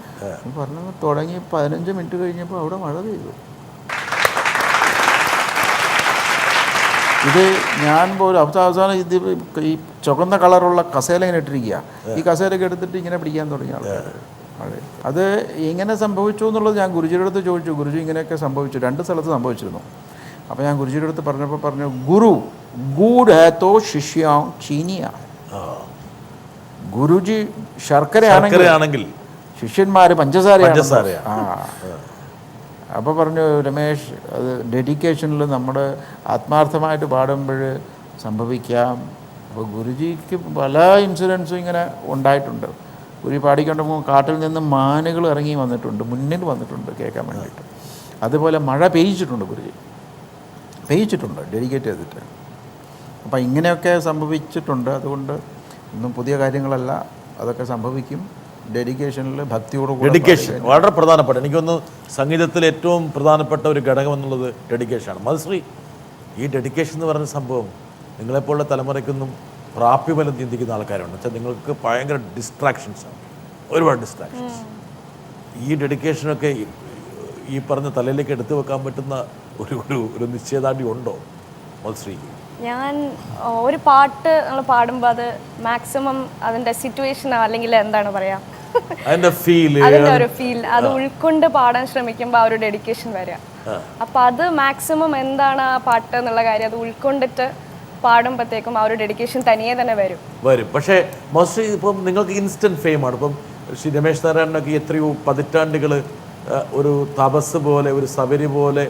പറഞ്ഞു. തുടങ്ങി 15 മിനിറ്റ് കഴിഞ്ഞപ്പോൾ അവിടെ മഴ പെയ്തു. ഇത് ഞാൻ പോലും അവസാനം ഇത് ഈ ചുവന്ന കളറുള്ള കസേല ഇങ്ങനെ ഇട്ടിരിക്കുക. ഈ കസേലയൊക്കെ എടുത്തിട്ട് ഇങ്ങനെ പിടിക്കാൻ തുടങ്ങിയ ആൾക്കാർ. അത് എങ്ങനെ സംഭവിച്ചു എന്നുള്ളത് ഞാൻ ഗുരുജിയുടെ അടുത്ത് ചോദിച്ചു. ഗുരുജി ഇങ്ങനെയൊക്കെ സംഭവിച്ചു, 2 സ്ഥലത്ത് സംഭവിച്ചിരുന്നു. അപ്പോൾ ഞാൻ ഗുരുജിയുടെ അടുത്ത് പറഞ്ഞപ്പോൾ പറഞ്ഞു, ഗുരു ഗൂഡ് ഹേ തോ ശിഷ്യാം ചീനിയ. ഗുരുജി ശർക്കരയാണെങ്കിൽ ശിഷ്യന്മാർ പഞ്ചസാരയാണ്. അപ്പോൾ പറഞ്ഞു, രമേശ്, അത് ഡെഡിക്കേഷനിൽ നമ്മുടെ ആത്മാർത്ഥമായിട്ട് പാടുമ്പോൾ സംഭവിക്കാം. അപ്പോൾ ഗുരുജിക്ക് പല ഇൻസിഡൻസും ഇങ്ങനെ ഉണ്ടായിട്ടുണ്ട്. ഗുരുജി പാടിക്കൊണ്ടുമ്പോൾ കാട്ടിൽ നിന്ന് മാനുകൾ ഇറങ്ങി മുന്നിൽ വന്നിട്ടുണ്ട് കേൾക്കാൻ വേണ്ടിയിട്ട്. അതുപോലെ മഴ പെയ്യിച്ചിട്ടുണ്ട്, ഗുരുജി പെയ്യിച്ചിട്ടുണ്ട് ഡെഡിക്കേറ്റ് ചെയ്തിട്ട്. അപ്പോൾ ഇങ്ങനെയൊക്കെ സംഭവിച്ചിട്ടുണ്ട്. അതുകൊണ്ട് ഒന്നും പുതിയ കാര്യങ്ങളല്ല, അതൊക്കെ സംഭവിക്കും. ഡെഡിക്കേഷനിൽ ഭക്തിയോടുകൂടി. ഡെഡിക്കേഷൻ വളരെ പ്രധാനപ്പെട്ട, എനിക്കൊന്ന് സംഗീതത്തിൽ ഏറ്റവും പ്രധാനപ്പെട്ട ഒരു ഘടകം എന്നുള്ളത് ഡെഡിക്കേഷനാണ്. മധുശ്രീ, ഈ ഡെഡിക്കേഷൻ എന്ന് പറയുന്ന സംഭവം നിങ്ങളെപ്പോലുള്ള തലമുറയ്ക്കൊന്നും പ്രാപ്യബലം ചിന്തിക്കുന്ന ആൾക്കാരുണ്ട്. വെച്ചാൽ നിങ്ങൾക്ക് ഭയങ്കര ഡിസ്ട്രാക്ഷൻസാണ്, ഒരുപാട് ഡിസ്ട്രാക്ഷൻസ്. ഈ ഡെഡിക്കേഷനൊക്കെ ഈ പറഞ്ഞ തലയിലേക്ക് എടുത്തു വെക്കാൻ പറ്റുന്ന ഒരു നിശ്ചയദാർഢ്യം ഉണ്ടോ മധുശ്രീക്ക്? ഞാൻ ഒരു പാട്ട് നമ്മൾ പാടുമ്പോൾ അത് മാക്സിമം അതിൻ്റെ സിറ്റുവേഷൻ അല്ലെങ്കിൽ എന്താണ് പറയുക, അതിൻ്റെ ഒരു ഫീൽ അത് ഉൾക്കൊണ്ട് പാടാൻ ശ്രമിക്കുമ്പോൾ ആ ഒരു ഡെഡിക്കേഷൻ വരിക. അപ്പം അത് മാക്സിമം എന്താണ് ആ പാട്ട് എന്നുള്ള കാര്യം അത് ഉൾക്കൊണ്ടിട്ട് പാടുമ്പോഴത്തേക്കും ആ ഒരു ഡെഡിക്കേഷൻ തനിയെ തന്നെ വരും. പക്ഷേ മോസ്റ്റ്ലി ഇപ്പം നിങ്ങൾക്ക് ഇൻസ്റ്റൻറ്റ് ഫെയിമാണ്. ഇപ്പം ശ്രീ രമേശ് നാരായണനൊക്കെ എത്രയോ പതിറ്റാണ്ടുകൾ ഒരു തപസ് പോലെ, ഒരു സബരി പോലെ,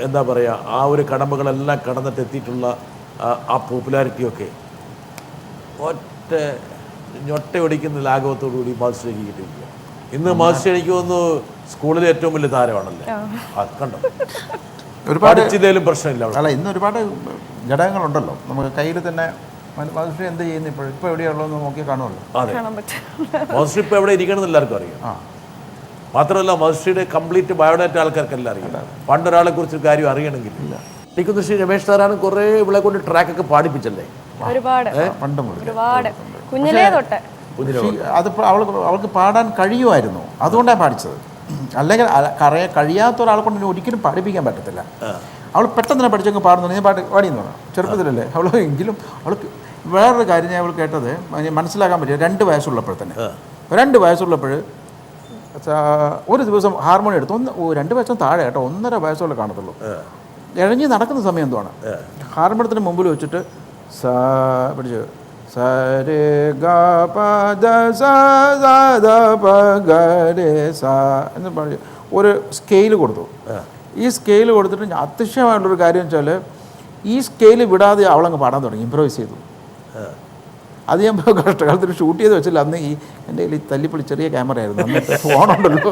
എന്താ പറയുക, ആ ഒരു കടമ്പകളെല്ലാം കടന്നിട്ടെത്തിയിട്ടുള്ള ആ പോപ്പുലാരിറ്റിയൊക്കെ ഞൊട്ടയൊടിക്കുന്ന ലാഘവത്തോടുകൂടി മത്സരിക്ക് കിട്ടിയിരിക്കുക. ഇന്ന് മത്സരം എനിക്ക് തോന്നുന്നു സ്കൂളിലെ ഏറ്റവും വലിയ താരമാണല്ലേ. കണ്ടോ, ഒരുപാട് ജില്ലയിലും പ്രശ്നമില്ല. അല്ല, ഇന്ന് ഒരുപാട് ഘടകങ്ങളുണ്ടല്ലോ നമുക്ക് കയ്യിൽ തന്നെ. മത്സരം എന്ത് ചെയ്യുന്നു ഇപ്പോൾ എവിടെയുള്ളതെന്ന് നോക്കിയാൽ കാണുമല്ലോ. അതെ, മത്സരം ഇപ്പോൾ എവിടെ ഇരിക്കണമെന്ന് എല്ലാവർക്കും അറിയാം. മാത്രമല്ല മധുശ്രീയുടെ കംപ്ലീറ്റ് ബയോഡാറ്റ ആൾക്കാർക്കെല്ലാം അറിയില്ല. പണ്ടൊരാളെ കുറിച്ച് കാര്യം അറിയണമെങ്കിൽ എനിക്കൊന്ന് ശ്രീ രമേശ് നാരായണൻ കുറേ ഇവിടെ കൊണ്ട് ട്രാക്കൊക്കെ പാടിപ്പിച്ചല്ലേ? ഒരുപാട് പണ്ട് മുതൽ ഒരുപാട് കുഞ്ഞിലേ തൊട്ട്. അത് അവൾക്ക് പാടാൻ കഴിയുമായിരുന്നു, അതുകൊണ്ടാണ് പാടിച്ചത്. അല്ലെങ്കിൽ കഴിയാത്ത ഒരാളെ കൊണ്ട് ഒരിക്കലും പാടിപ്പിക്കാൻ പറ്റത്തില്ല. അവൾ പെട്ടെന്ന് തന്നെ പഠിച്ചങ്ങ് പാടുന്നു. ഞാൻ പാടിയെന്ന് പറഞ്ഞു ചെറുപ്പത്തിലല്ലേ അവൾ. എങ്കിലും അവൾക്ക് വേറൊരു കാര്യം ഞാൻ അവൾ കേട്ടത് മനസ്സിലാക്കാൻ പറ്റിയ 2 വയസ്സുള്ളപ്പോൾ തന്നെ. 2 വയസ്സുള്ളപ്പോൾ ഒരു ദിവസം ഹാർമോണിയം എടുത്ത് 2 വയസ്സിന് താഴെ കേട്ടോ, 1.5 വയസ്സുള്ള കാണത്തുള്ളൂ. ഇഴഞ്ഞ് നടക്കുന്ന സമയം എന്തുവാണ്, ഹാർമോണിയത്തിന് മുമ്പിൽ വെച്ചിട്ട് പഠിച്ചു സരെ ഗ പ ദ സ ദ പ ഗ രെ സ എന്ന് പറഞ്ഞു ഒരു സ്കെയിൽ കൊടുത്തു. ഈ സ്കെയിൽ കൊടുത്തിട്ട് അതിശയമായിട്ടുള്ളൊരു കാര്യം വെച്ചാൽ ഈ സ്കെയിൽ വിടാതെ അവളങ്ങ് പാടാൻ തുടങ്ങി, ഇംപ്രവൈസ് ചെയ്തു. അത് ഞാൻ കഷ്ടകാലത്തിൽ ഷൂട്ട് ചെയ്ത് വെച്ചില്ല. അന്ന് എൻ്റെ കയ്യിൽ ഈ തല്ലിപ്പൊളി ചെറിയ ക്യാമറ ആയിരുന്നു, അന്ന് ഫോണുണ്ടല്ലോ.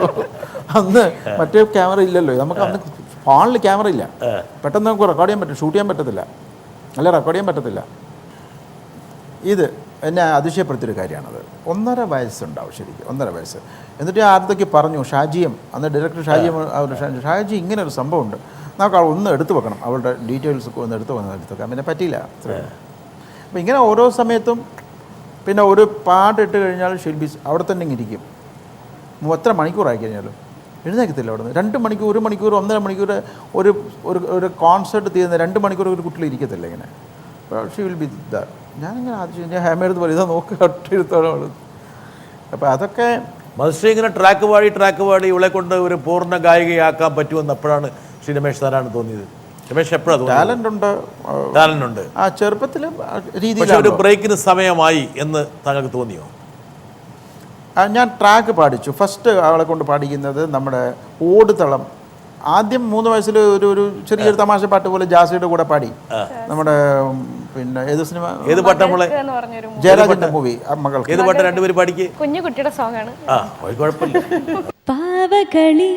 അന്ന് മറ്റേ ക്യാമറ ഇല്ലല്ലോ, നമുക്ക് അന്ന് ഫോണിൽ ക്യാമറ ഇല്ല. പെട്ടെന്ന് നമുക്ക് റെക്കോർഡ് ചെയ്യാൻ പറ്റും, ഷൂട്ട് ചെയ്യാൻ പറ്റത്തില്ല, അല്ല റെക്കോർഡ് ചെയ്യാൻ പറ്റത്തില്ല. ഇത് എന്നെ അതിശയപ്പെടുത്തിയൊരു കാര്യമാണത്. 1.5 വയസ്സുണ്ടാവും ശരിക്കും, 1.5 വയസ്സ്. എന്നിട്ട് ഞാൻ അടുത്തേക്ക് പറഞ്ഞു, ഷാജിയും അന്ന് ഡയറക്ടർ ഷാജി ഇങ്ങനെ ഒരു സംഭവമുണ്ട്, നമുക്ക് ഒന്ന് എടുത്തു വെക്കണം, അവളുടെ ഡീറ്റെയിൽസ് ഒന്ന് എടുത്തു വെക്കാൻ. പിന്നെ പറ്റിയില്ല. അപ്പം ഇങ്ങനെ ഓരോ സമയത്തും പിന്നെ ഒരു പാട്ടിട്ട് കഴിഞ്ഞാൽ ഷിൽബി അവിടെ തന്നെ ഇങ്ങനെ ഇരിക്കും. എത്ര മണിക്കൂറായി കഴിഞ്ഞാലും എഴുന്നേക്കത്തില്ല അവിടെ നിന്ന്. 2 മണിക്കൂർ, 1 മണിക്കൂർ, 1.5 മണിക്കൂർ ഒരു കോൺസേർട്ട് തീരുന്ന 2 മണിക്കൂർ ഒരു കുട്ടികൾ ഇരിക്കത്തില്ല ഇങ്ങനെ. She will be the. ഞാനിങ്ങനെ ആദ്യം ഞാൻ ഹാമയെടുത്ത് പോലെ ഇതാ നോക്കി ഒട്ടിരുത്തോളം. അപ്പോൾ അതൊക്കെ മധുശ്രീ ഇങ്ങനെ ട്രാക്ക് പാടി ഇവളെ കൊണ്ട് ഒരു പൂർണ്ണ ഗായികയാക്കാൻ പറ്റുമെന്ന് അപ്പോഴാണ് ശ്രീ രമേശ് നാരായണൻ തോന്നിയത്. രമേശ് എപ്പോഴാണ് ടാലൻ്റ് ഉണ്ട് ആ ചെറുപ്പത്തിൽ രീതിയിൽ. ഒരു ബ്രേക്കിന് സമയമായി എന്ന് താങ്കൾക്ക് തോന്നിയോ? ഞാൻ ട്രാക്ക് പാടിച്ചു. ഫസ്റ്റ് അവളെ കൊണ്ട് പാടിക്കുന്നത് നമ്മുടെ ഓടുതളം. ആദ്യം 3 വയസ്സിൽ ഒരു ചെറിയൊരു തമാശ പാട്ട് പോലെ ജാസിയുടെ കൂടെ പാടി. നമ്മുടെ പിന്നെ ഏത് സിനിമ, ഏത് പാട്ടാ മോളെ? ജയരാജന്റെ മൂവി മകൾക്ക്. ഏത് പാട്ട് രണ്ടുപേരും പാടിക്ക്? കുഞ്ഞു കുട്ടിയുടെ സോങ് ആണ്. കുഴപ്പമില്ല. പാവകളി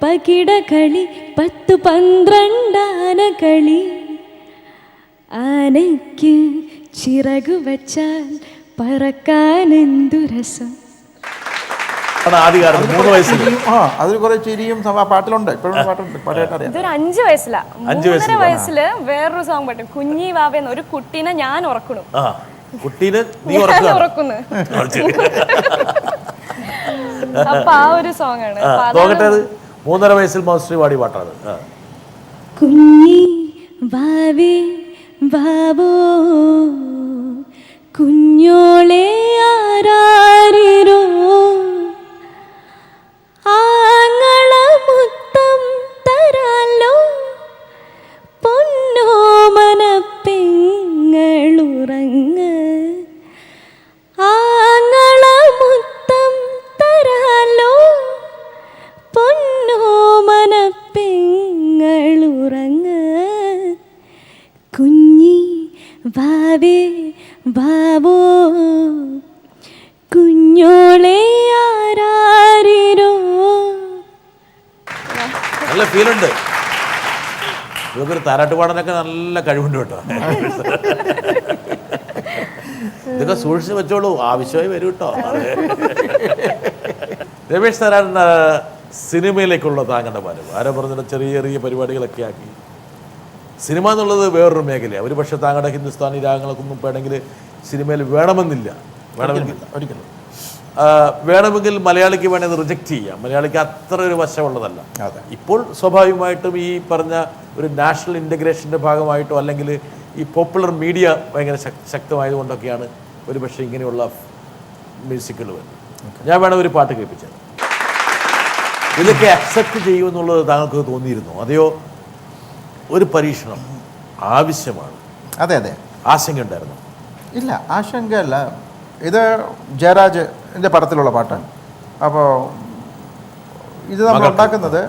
പകിടകളി 10-12 ആനകളി, ആനയ്ക്ക് ചിറകു വച്ചാൽ പറക്കാൻ എന്തു രസം. ആദ്യകാലം 3 വയസ്സിൽ അതിൽ കുറെ ചിരിയും പാട്ടിലുണ്ട്, ഇപ്പോഴും പാട്ടുണ്ട്, പാട്ടായിട്ട് അറിയാം. ഇതൊരു 5 വയസ്സിലാ. 3.5 വയസ്സില് വേറൊരു സോങ് പാട്ടും, കുഞ്ഞി വാവേന്ന്. ഒരു കുട്ടീനെ ഞാൻ ഉറക്കണു, കുട്ടീനെ നീ ഉറക്കുന്നു. അപ്പൊ ആ ഒരു സോങ് ആണ്. നോക്കട്ടെ, അത് 3.5 വയസ്സിൽ മധുശ്രീ പാടി പാട്ടാണ്. കുഞ്ഞി വാവേ ബാബോ കുഞ്ഞോളെ ആരാരിരോ ആങ്ങള മുത്തം തരാലോ പൊന്നോമന പെങ്ങളുറങ്ങ് ആങ്ങള മുത്തം തരാലോ പൊന്നോമന പെങ്ങളുറങ്ങ് കുഞ്ഞി വാവേ ബാബോ കുഞ്ഞോളെ ആരാരിരോ. നല്ല ഫീലുണ്ട്. ഇതൊക്കെ താരാട്ട് പാടാനൊക്കെ നല്ല കഴിവുണ്ട് കേട്ടോ. ഇതൊക്കെ സൂക്ഷിച്ച് വെച്ചോളൂ, ആവശ്യമായി വരും കേട്ടോ. രമേശ് നാരായണൻ സിനിമയിലേക്കുള്ള താങ്കളുടെ വരവ് ആരോ പറഞ്ഞിട്ട് ചെറിയ ചെറിയ പരിപാടികളൊക്കെ ആക്കി. സിനിമ എന്നുള്ളത് വേറൊരു മേഖലയാണ്. ഒരു പക്ഷേ താങ്കളുടെ ഹിന്ദുസ്ഥാനി രാഗങ്ങളൊക്കെ ഒന്നും വേണമെങ്കിൽ സിനിമയിൽ വേണമെന്നില്ല. വേണമെങ്കിൽ മലയാളിക്ക് വേണമെങ്കിൽ റിജക്റ്റ് ചെയ്യാം. മലയാളിക്ക് അത്ര ഒരു വശമുള്ളതല്ല. ഇപ്പോൾ സ്വാഭാവികമായിട്ടും ഈ പറഞ്ഞ ഒരു നാഷണൽ ഇൻ്റഗ്രേഷൻ്റെ ഭാഗമായിട്ടോ അല്ലെങ്കിൽ ഈ പോപ്പുലർ മീഡിയ ഭയങ്കര ശക്തമായതുകൊണ്ടൊക്കെയാണ് ഒരു പക്ഷേ ഇങ്ങനെയുള്ള മ്യൂസിക്കുകൾ വരുന്നത്. ഞാൻ വേണം ഒരു പാട്ട് കേൾപ്പിച്ചത്. ഇതൊക്കെ അക്സെപ്റ്റ് ചെയ്യുമെന്നുള്ളത് താങ്കൾക്ക് തോന്നിയിരുന്നു? അതെയോ ഒരു പരീക്ഷണം ആവശ്യമാണ്? അതെ അതെ. ആശങ്ക ഉണ്ടായിരുന്നു? ഇല്ല, ആശങ്കയല്ല. ഇത് ജയരാജിൻ്റെ പടത്തിലുള്ള പാട്ടാണ്. അപ്പോൾ ഇത് നമ്മൾ ഉണ്ടാക്കുന്നത്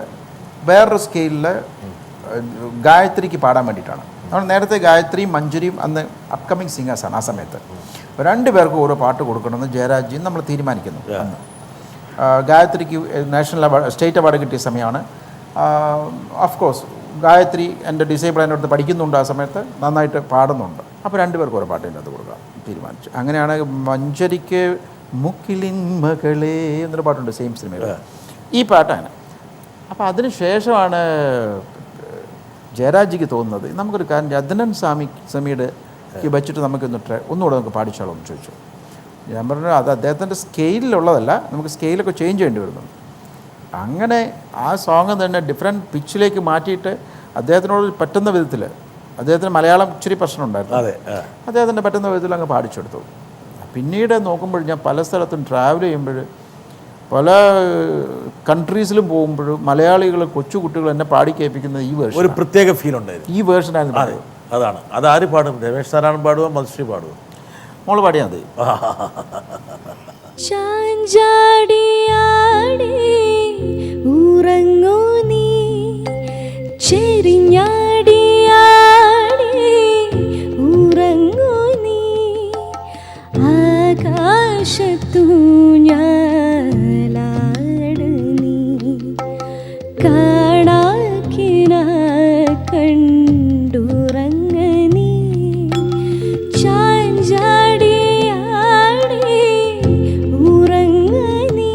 വേറൊരു സ്കെയിലിൽ ഗായത്രിക്ക് പാടാൻ വേണ്ടിയിട്ടാണ്. നമ്മൾ നേരത്തെ ഗായത്രിയും മഞ്ജുരിയും അന്ന് അപ്കമിങ് സിംഗേഴ്സാണ്. ആ സമയത്ത് 2 പേർക്കും ഓരോ പാട്ട് കൊടുക്കണമെന്ന് ജയരാജ് നമ്മൾ തീരുമാനിക്കുന്നു. അന്ന് ഗായത്രിക്ക് നാഷണൽ അവാർഡ്, സ്റ്റേറ്റ് അവാർഡ് കിട്ടിയ സമയമാണ്. ഓഫ് കോഴ്സ് ഗായത്രി എൻ്റെ ഡിസേബിൾ എൻ്റെ അടുത്ത് പഠിക്കുന്നുണ്ട്. ആ സമയത്ത് നന്നായിട്ട് പാടുന്നുണ്ട്. അപ്പോൾ 2 പേർക്ക് ഓരോ പാട്ട് എൻ്റെ അത് കൊടുക്കാം തീരുമാനിച്ചു. അങ്ങനെയാണ് മഞ്ജരിക്ക് മുക്കിലിൻ മകളെ എന്നൊരു പാട്ടുണ്ട് സെയിം സിനിമയിൽ, ഈ പാട്ടാണ്. അപ്പോൾ അതിന് ശേഷമാണ് ജയരാജിക്ക് തോന്നുന്നത് നമുക്കൊരു കാര്യം അദ്നൻ സമീയുടെ വെച്ചിട്ട് നമുക്കൊന്ന് ഒന്നുകൂടെ നമുക്ക് പാടിച്ചാലോ എന്ന് ചോദിച്ചു. ഞാൻ പറഞ്ഞു അത് അദ്ദേഹത്തിൻ്റെ സ്കെയിലിലുള്ളതല്ല, നമുക്ക് സ്കെയിലൊക്കെ ചേഞ്ച് ചെയ്യേണ്ടി വരുന്നുണ്ട്. അങ്ങനെ ആ സോങ് തന്നെ ഡിഫറെൻറ്റ് പിച്ചിലേക്ക് മാറ്റിയിട്ട് അദ്ദേഹത്തിനോട് പറ്റുന്ന വിധത്തിൽ, അദ്ദേഹത്തിന് മലയാളം ഇച്ചിരി പ്രശ്നമുണ്ടായിരുന്നു, അദ്ദേഹത്തിൻ്റെ പറ്റുന്ന വിധത്തിൽ അങ്ങ് പാടിച്ചെടുത്തു. പിന്നീട് നോക്കുമ്പോൾ ഞാൻ പല സ്ഥലത്തും ട്രാവൽ ചെയ്യുമ്പോൾ പല കൺട്രീസിലും പോകുമ്പോഴും മലയാളികൾ കൊച്ചുകുട്ടികൾ എന്നെ പാടി കേൾപ്പിക്കുന്നത് ഈ വേർഷൻ, ഒരു പ്രത്യേക ഫീൽ ഉണ്ടായിരുന്നു. ഈ വേർഷനായിരുന്നു. അതാണ് അതാര് പാടും? രമേശ് സാറാണ് പാടുക, മധുശ്രീ പാടുക? മോള് പാടിയാൽ മതി. ചാഞ്ചാടിയാടി ഉറങ്ങൂ നീ, ചെരിഞ്ഞാടിയാടി ഉറങ്ങൂ നീ, ആകാശത്തു ഞാലാട് നീ, കാണാക്കിന കണ്ടുറങ്ങ നീ, ചാഞ്ചാടിയാടി ഉറങ്ങ നീ,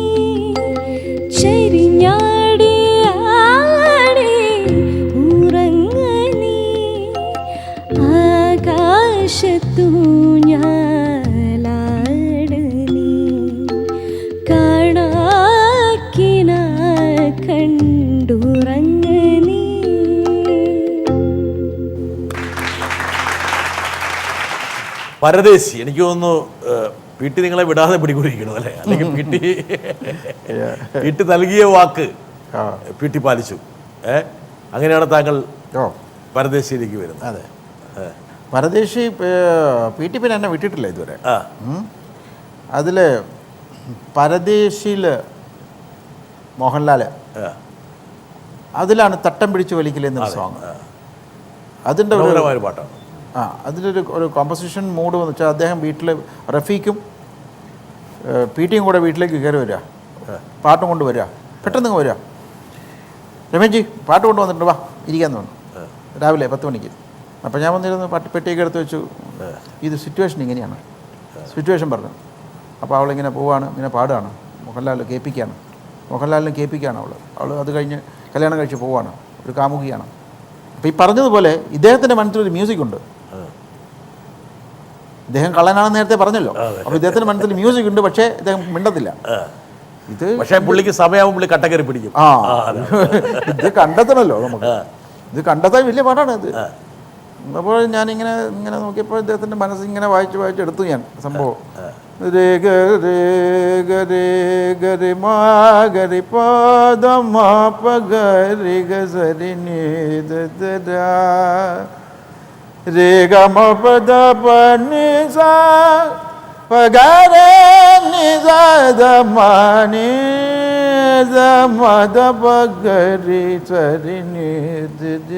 ചെരിഞ്ഞാടിയാടി ഉറങ്ങ നീ, ആകാശത്തു ഞാലാട് നീ, കാണാക്കിന കണ്ടുറങ്ങ നീ. പരദേശി എനിക്ക് തോന്നുന്നു പി ടി നിങ്ങളെ വിടാതെ പിടികൂടിയിരിക്കണം അല്ലേ? അല്ലെങ്കിൽ പി ടി നൽകിയ വാക്ക് പി ടി പാലിച്ചു. അങ്ങനെയാണ് താങ്കൾ പരദേശിയിലേക്ക് വരുന്നത്. അതെ, പരദേശി പി ടി പിന്നെ എന്നെ വിട്ടിട്ടില്ല ഇതുവരെ. അതിൽ പരദേശിയിൽ മോഹൻലാൽ, അതിലാണ് തട്ടം പിടിച്ച് വലിക്കലെന്നൊരു സോങ്. അതിൻ്റെ ഒരു പാട്ടാണ്. അതിലൊരു കോമ്പസിഷൻ മൂഡ് എന്ന് വെച്ചാൽ അദ്ദേഹം വീട്ടിൽ റഫീഖും പി ടിയും കൂടെ വീട്ടിലേക്ക് കയറി വരിക, പാട്ടും കൊണ്ട് വരിക, പെട്ടെന്ന് വരിക, രമേശ് പാട്ട് കൊണ്ട് വന്നിട്ടുണ്ട്, വാ ഇരിക്കാന്ന് പറഞ്ഞു, രാവിലെ 10 മണിക്ക്. അപ്പോൾ ഞാൻ വന്നിരുന്നു പെട്ടിയൊക്കെ എടുത്ത് വെച്ചു. ഇത് സിറ്റുവേഷൻ ഇങ്ങനെയാണ്, സിറ്റുവേഷൻ പറഞ്ഞു. അപ്പോൾ അവളിങ്ങനെ പോവാണ്, ഇങ്ങനെ പാടുകയാണ്, മോഹൻലാൽ കേൾപ്പിക്കുകയാണ്, മോഹൻലാലിനെ കേൾപ്പിക്കുകയാണ് അവൾ അത് കഴിഞ്ഞ് കല്യാണം കഴിച്ച് പോവുകയാണ്, ഒരു കാമുകിയാണ്. അപ്പോൾ ഈ പറഞ്ഞതുപോലെ ഇദ്ദേഹത്തിൻ്റെ മനസ്സിലൊരു മ്യൂസിക് ഉണ്ട്. ഇദ്ദേഹം കള്ളനാണെന്ന് നേരത്തെ പറഞ്ഞല്ലോ. അപ്പോൾ ഇദ്ദേഹത്തിൻ്റെ മനസ്സിൽ മ്യൂസിക് ഉണ്ട്, പക്ഷേ ഇദ്ദേഹം മിണ്ടത്തില്ല. ഇത് പക്ഷേ പുള്ളിക്ക് സമയമാകുമ്പോൾ പുള്ളി കട്ടക്കറി പിടിക്കും. ഇത് കണ്ടെത്തണമല്ലോ നമുക്ക്, ഇത് കണ്ടെത്താൻ വലിയ പാടാണ് ഇത്. അപ്പോൾ ഞാനിങ്ങനെ നോക്കിയപ്പോൾ ഇദ്ദേഹത്തിൻ്റെ മനസ്സ് ഇങ്ങനെ വായിച്ചെടുത്തു ഞാൻ സംഭവം. രേ ഗ രേ ഗരി മാ ഗരി പദ മാ പ ഗരി ഗ സരി നി ദ ദ രാ രേ ഗ മ പ ദ പ നി സാ പ ഗ രെ നി സാ ദ മ നി ദ മ ദ പ ഗരി സരി നി the the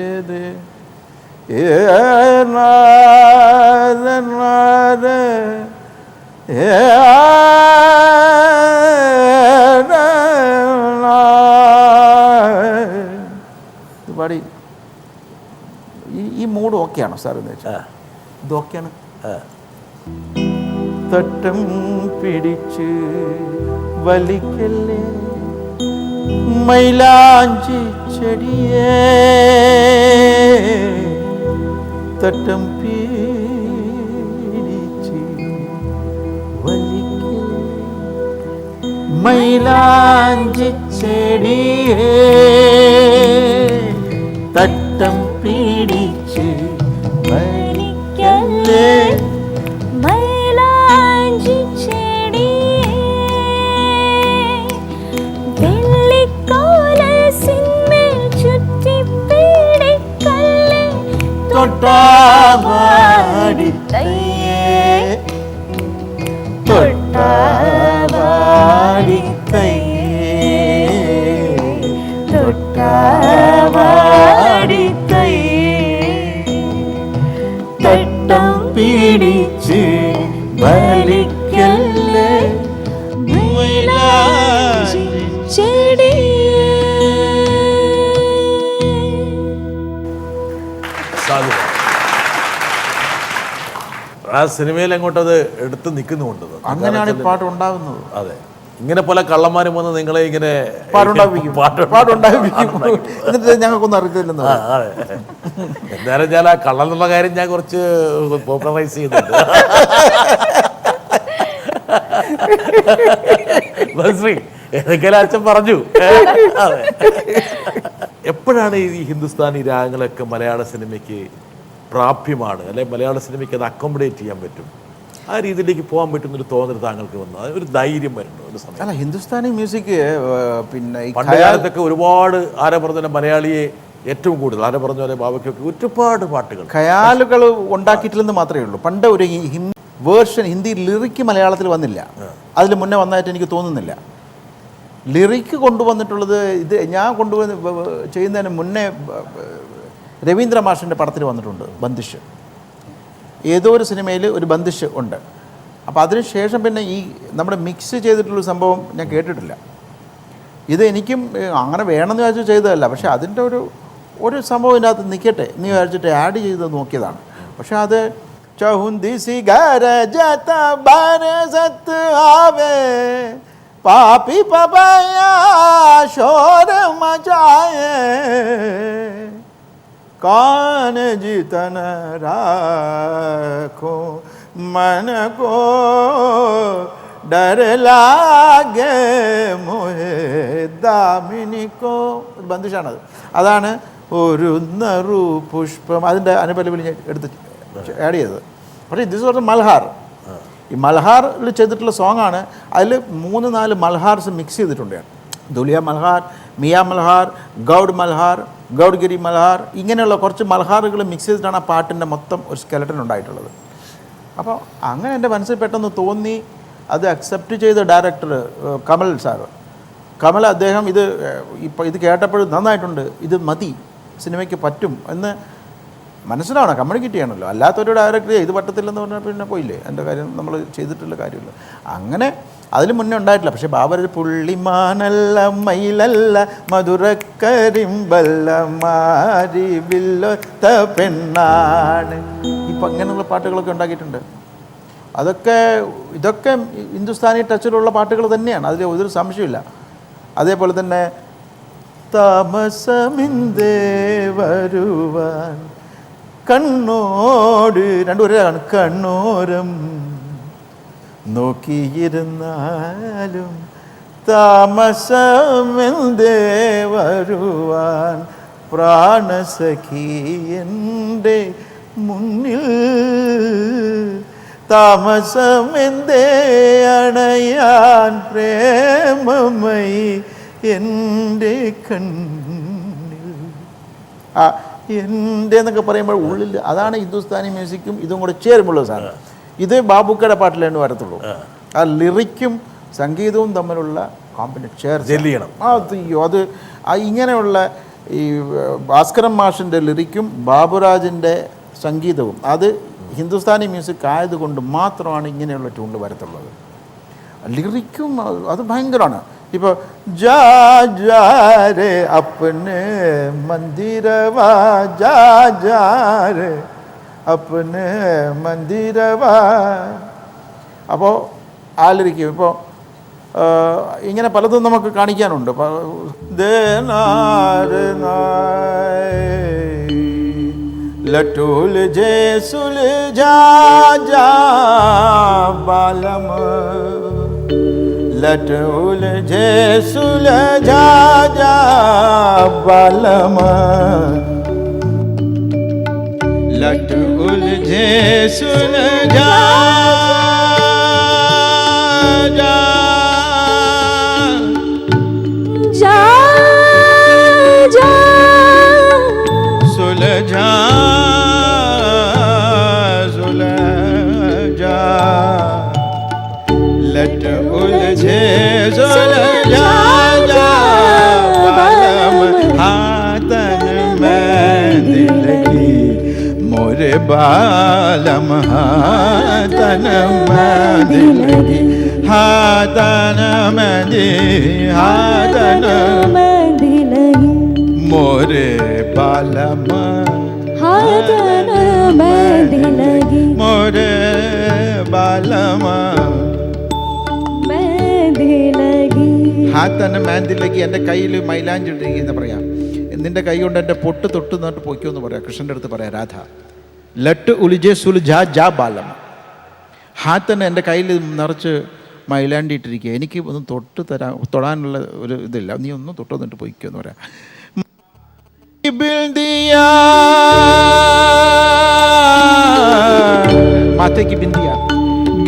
Re na na na പാടി. ഈ മൂഡ് ഓക്കെയാണോ സാർ എന്ന് വെച്ചാൽ ഇത് ഓക്കെയാണ്. തട്ടം പിടിച്ച് വലിക്കല്ലേ മൈലാഞ്ചി ചെടിയേ, തട്ടം പിടിച്ച് വലിക്കല്ലേ മൈലാഞ്ചി ചെടിയേ, തട്ടം പിടിച്ച് വലിക്കല്ലേ മൈലാഞ്ചി ചെടിയേ, വെള്ളിക്കോലസിന്മേൽ ചുറ്റിപ്പിടിക്കല്ലേ തൊട്ടാവാടി തയ്യേ, തൊട്ടാവാടി തയ്യേ, തൊട്ടാവാടി തയ്യേ, തട്ടം പിടിച്ച് വലിക്കല്ലേ മൈലാഞ്ചി ചെടിയേ. ആ സിനിമയിൽ അങ്ങോട്ടത് എടുത്ത് നിൽക്കുന്നുണ്ട്. അങ്ങനെയാണ് ഈ പാട്ട് ഉണ്ടാകുന്നത്. അതെ, ഇങ്ങനെ പല കള്ളന്മാരും വന്ന് നിങ്ങളെ ഇങ്ങനെ പാടുണ്ടാവിക്കും എന്നിട്ട് ഞങ്ങൾക്കൊന്നും അറിയത്തില്ലെന്ന് ആ, അതെ. എന്തായാലും ഞാൻ ആ കള്ളം എന്നുള്ള കാര്യം ഞാൻ കുറച്ച് പോപ്പുലറൈസ് ചെയ്യുന്നുണ്ട്. മനസ്സിലായി, ഏതൊക്കെയാലും അച്ഛൻ പറഞ്ഞു. അതെ. എപ്പോഴാണ് ഈ ഹിന്ദുസ്ഥാനി രാഗങ്ങളൊക്കെ മലയാള സിനിമയ്ക്ക് പ്രാപ്യമാണ്, അല്ലെ മലയാള സിനിമയ്ക്ക് അത് അക്കോമഡേറ്റ് ചെയ്യാൻ പറ്റും, ആ രീതിയിലേക്ക് പോകാൻ പറ്റുന്നൊരു തോന്നൽ താങ്കൾക്ക് വന്നു, ഒരു ധൈര്യം വരുന്നു ഒരു സമയം? അല്ല, ഹിന്ദുസ്ഥാനി മ്യൂസിക് പിന്നെ ഈ പണ്ട് കാലത്തൊക്കെ ഒരുപാട് ആരെ പറഞ്ഞ മലയാളിയെ ഏറ്റവും കൂടുതൽ ആരെ പറഞ്ഞ പോലെ ബാബയ്ക്കൊക്കെ ഒരുപാട് പാട്ടുകൾ ഖയാലുകൾ ഉണ്ടാക്കിയിട്ടില്ലെന്ന് മാത്രമേ ഉള്ളൂ. പണ്ട് ഒരു വേർഷൻ ഹിന്ദി ലിറിക്ക് മലയാളത്തിൽ വന്നില്ല, അതിൽ മുന്നേ വന്നതായിട്ട് എനിക്ക് തോന്നുന്നില്ല. ലിറിക്ക് കൊണ്ടുവന്നിട്ടുള്ളത് ഇത് ഞാൻ കൊണ്ടുവന്ന് ചെയ്യുന്നതിന് മുന്നേ രവീന്ദ്ര മാഷിൻ്റെ പടത്തിൽ വന്നിട്ടുണ്ട് ബന്ദിഷ്. ഏതോ ഒരു സിനിമയിൽ ഒരു ബന്ദിഷ് ഉണ്ട്. അപ്പോൾ അതിനുശേഷം പിന്നെ ഈ നമ്മുടെ മിക്സ് ചെയ്തിട്ടുള്ള സംഭവം ഞാൻ കേട്ടിട്ടില്ല. ഇത് എനിക്കും അങ്ങനെ വേണമെന്ന് വിചാരിച്ചു ചെയ്തതല്ല, പക്ഷേ അതിൻ്റെ ഒരു സംഭവം ഇതിനകത്ത് നിൽക്കട്ടെ എന്ന് വിചാരിച്ചിട്ട് ആഡ് ചെയ്ത് നോക്കിയതാണ്. പക്ഷെ അത് ചഹുന്തി സിഗാര ജത ബരസത്ത് ആവേ പാപി പപയ ശോര മചായേ कान जितन राखो मन को डर लागे मोहे दामिनी को ബന്ദിഷാണത്. അതാണ് ഒരു നറു പുഷ്പം അതിൻ്റെ അനുപല്ലവിൽ ഞാൻ എടുത്ത് ആഡ് ചെയ്തത്. പക്ഷേ ദിസ് വാസ് മൽഹാർ. ഈ മൽഹാറിൽ ചെയ്തിട്ടുള്ള സോങ്ങാണ്. അതിൽ 3-4 മൽഹാർസ് മിക്സ് ചെയ്തിട്ടുണ്ട്. ദുലിയ മൽഹാർ, മിയ മൽഹാർ, ഗൗഡ് മൽഹാർ, ഗൗഡ്ഗിരി മൽഹാർ, ഇങ്ങനെയുള്ള കുറച്ച് മൽഹാറുകൾ മിക്സ് ചെയ്തിട്ടാണ് ആ പാട്ടിൻ്റെ മൊത്തം ഒരു സ്കെലട്ടൻ ഉണ്ടായിട്ടുള്ളത്. അപ്പോൾ അങ്ങനെ എൻ്റെ മനസ്സിൽ പെട്ടെന്ന് തോന്നി. അത് അക്സെപ്റ്റ് ചെയ്ത ഡയറക്ടർ കമൽ സാറ്, കമൽ അദ്ദേഹം ഇത് കേട്ടപ്പോൾ നന്നായിട്ടുണ്ട്, ഇത് മതി, സിനിമയ്ക്ക് പറ്റും എന്ന് മനസ്സിലാവണം, കമ്മ്യൂണിക്കേറ്റ് ചെയ്യണമല്ലോ. അല്ലാത്തൊരു ഡയറക്ടർ ഇത് പറ്റത്തില്ലെന്ന് പറഞ്ഞാൽ പിന്നെ പോയില്ലേ, എൻ്റെ കാര്യം നമ്മൾ ചെയ്തിട്ടുള്ള കാര്യമില്ല. അങ്ങനെ അതിൽ മുന്നേ ഉണ്ടായിട്ടില്ല. പക്ഷേ ബാബർ പുള്ളിമാനല്ല മയിലല്ല മധുരക്കരിമ്പല്ല മാരി വില്ലൊത്ത പെണ്ണാണ്, ഇപ്പം അങ്ങനെയുള്ള പാട്ടുകളൊക്കെ ഉണ്ടാക്കിയിട്ടുണ്ട്. ഇതൊക്കെ ഹിന്ദുസ്ഥാനി ടച്ചിലുള്ള പാട്ടുകൾ തന്നെയാണ്, അതിൽ ഒരു സംശയമില്ല. അതേപോലെ തന്നെ താമസമിന്തേ വരുവാൻ കണ്ണോട്, രണ്ടും ഒരേതാണ്, കണ്ണോരം നോക്കിയിരുന്നാലും താമസമെന്തേ വരുവാൻ പ്രാണസഖി എൻ്റെ മുന്നിൽ താമസമെന്തേ അണയാൻ പ്രേമമയി എൻ്റെ കണ്ണിൽ. എൻ്റെ എന്നൊക്കെ പറയുമ്പോൾ ഉള്ളിൽ അതാണ് ഹിന്ദുസ്ഥാനി മ്യൂസിക്കും ഇതും കൂടെ ചേരുമ്പോൾ സാധനം. ഇത് ബാബുക്കയുടെ പാട്ടിലാണ് വരത്തുള്ളൂ. ആ ലിറിക്കും സംഗീതവും തമ്മിലുള്ള കോമ്പിനേഷൻ ചേർന്ന് അത് ഇങ്ങനെയുള്ള ഈ ഭാസ്കരൻ മാഷിൻ്റെ ലിറിക്കും ബാബുരാജിൻ്റെ സംഗീതവും അത് ഹിന്ദുസ്ഥാനി മ്യൂസിക് ആയതുകൊണ്ട് മാത്രമാണ് ഇങ്ങനെയുള്ള ട്യൂണിൽ വരത്തുള്ളത്. ലിറിക്കും അത് ഭയങ്കരമാണ്. ഇപ്പോൾ ജാ ജാ രേ അപ്നെ മന്ദിരവാ ജാ ജാ രേ അപ്നെ മന്ദിരവാ. അപ്പോൾ ആലിരിക്കും. ഇപ്പോൾ ഇങ്ങനെ പലതും നമുക്ക് കാണിക്കാനുണ്ട്. ലട്ടൂൽ ജേ സുൽജാ ജാ ബാലം ലട്ടൂൽ ജേ സുൽജാ ജാ ബാലം लटुल जे सुलझा जा जा जा सुलझा सुलझा लटुल जे सुलझा जा बालम हाथन में दिल की मोरे बालम हाथन में दिल की हाथन में दी हाथन में दिल मोरे बालम हाथन में दिल मोरे बालम में दिल ഹാത്തന്നെ മാന്തിലേക്ക് എൻ്റെ കയ്യിൽ മൈലാഞ്ചി ഇട്ടിരിക്കുന്ന പറയാം, നിൻ്റെ കൈ കൊണ്ട് എൻ്റെ പൊട്ട് തൊട്ട് നിന്നിട്ട് പൊയ്ക്കുമെന്ന് പറയാം. കൃഷ്ണൻ്റെ അടുത്ത് പറയാം, രാധ ലട്ട് ഉലിജെ സുൽജാ ജാ ബാലം. ഹാത്തന്നെ എൻ്റെ കയ്യിൽ നിറച്ച് മൈലാണ്ടി ഇട്ടിരിക്കുക, എനിക്ക് ഒന്നും തൊടാനുള്ള ഒരു ഇതില്ല, നീ ഒന്നും തൊട്ട് നിന്നിട്ട് പൊയ്ക്കുമെന്ന് പറയാം. माथे की बिंदिया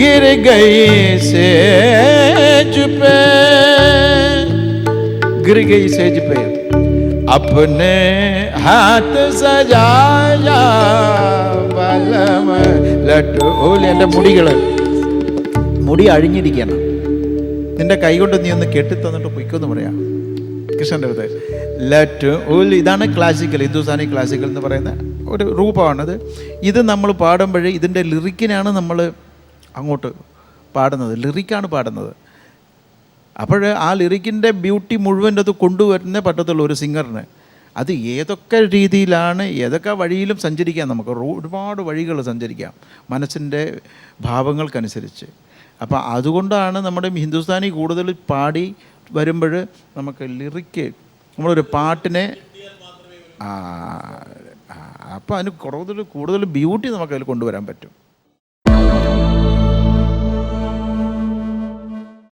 गिर गई सेज पे, गिर गई सेज पे, अपने हाथ सजाया बलम लटूल. എൻ്റെ മുടി അഴിഞ്ഞിരിക്കണം, നിന്റെ കൈ കൊണ്ട് നീ ഒന്ന് കെട്ടിത്തന്നിട്ട് പൊയ്ക്കൊന്ന് പറയാം കൃഷ്ണൻ്റെ അടുത്ത്. ലറ്റ് ഉൽ, ഇതാണ് ക്ലാസിക്കൽ, ഹിന്ദുസ്ഥാനി ക്ലാസിക്കൽ എന്ന് പറയുന്ന ഒരു രൂപമാണത്. ഇത് നമ്മൾ പാടുമ്പോൾ ഇതിൻ്റെ ലിറിക്കിനാണ് നമ്മൾ അങ്ങോട്ട് പാടുന്നത്, ലിറിക്കാണ് പാടുന്നത്. അപ്പോൾ ആ ലിറിക്കിൻ്റെ ബ്യൂട്ടി മുഴുവൻ അത് കൊണ്ടുവരുന്നേ പറ്റത്തുള്ളൂ ഒരു സിംഗറിന്. അത് ഏതൊക്കെ രീതിയിലാണ്, ഏതൊക്കെ വഴിയിലും സഞ്ചരിക്കാം, നമുക്ക് ഒരുപാട് വഴികൾ സഞ്ചരിക്കാം മനസ്സിൻ്റെ ഭാവങ്ങൾക്കനുസരിച്ച്. അപ്പോൾ അതുകൊണ്ടാണ് നമ്മുടെ ഹിന്ദുസ്ഥാനി കൂടുതൽ പാടി വരുമ്പോൾ നമുക്ക് ലിറിക്ക്, നമ്മളൊരു പാട്ടിനെ അപ്പോൾ അതിന് കൂടുതൽ ബ്യൂട്ടി നമുക്കതിൽ കൊണ്ടുവരാൻ പറ്റും.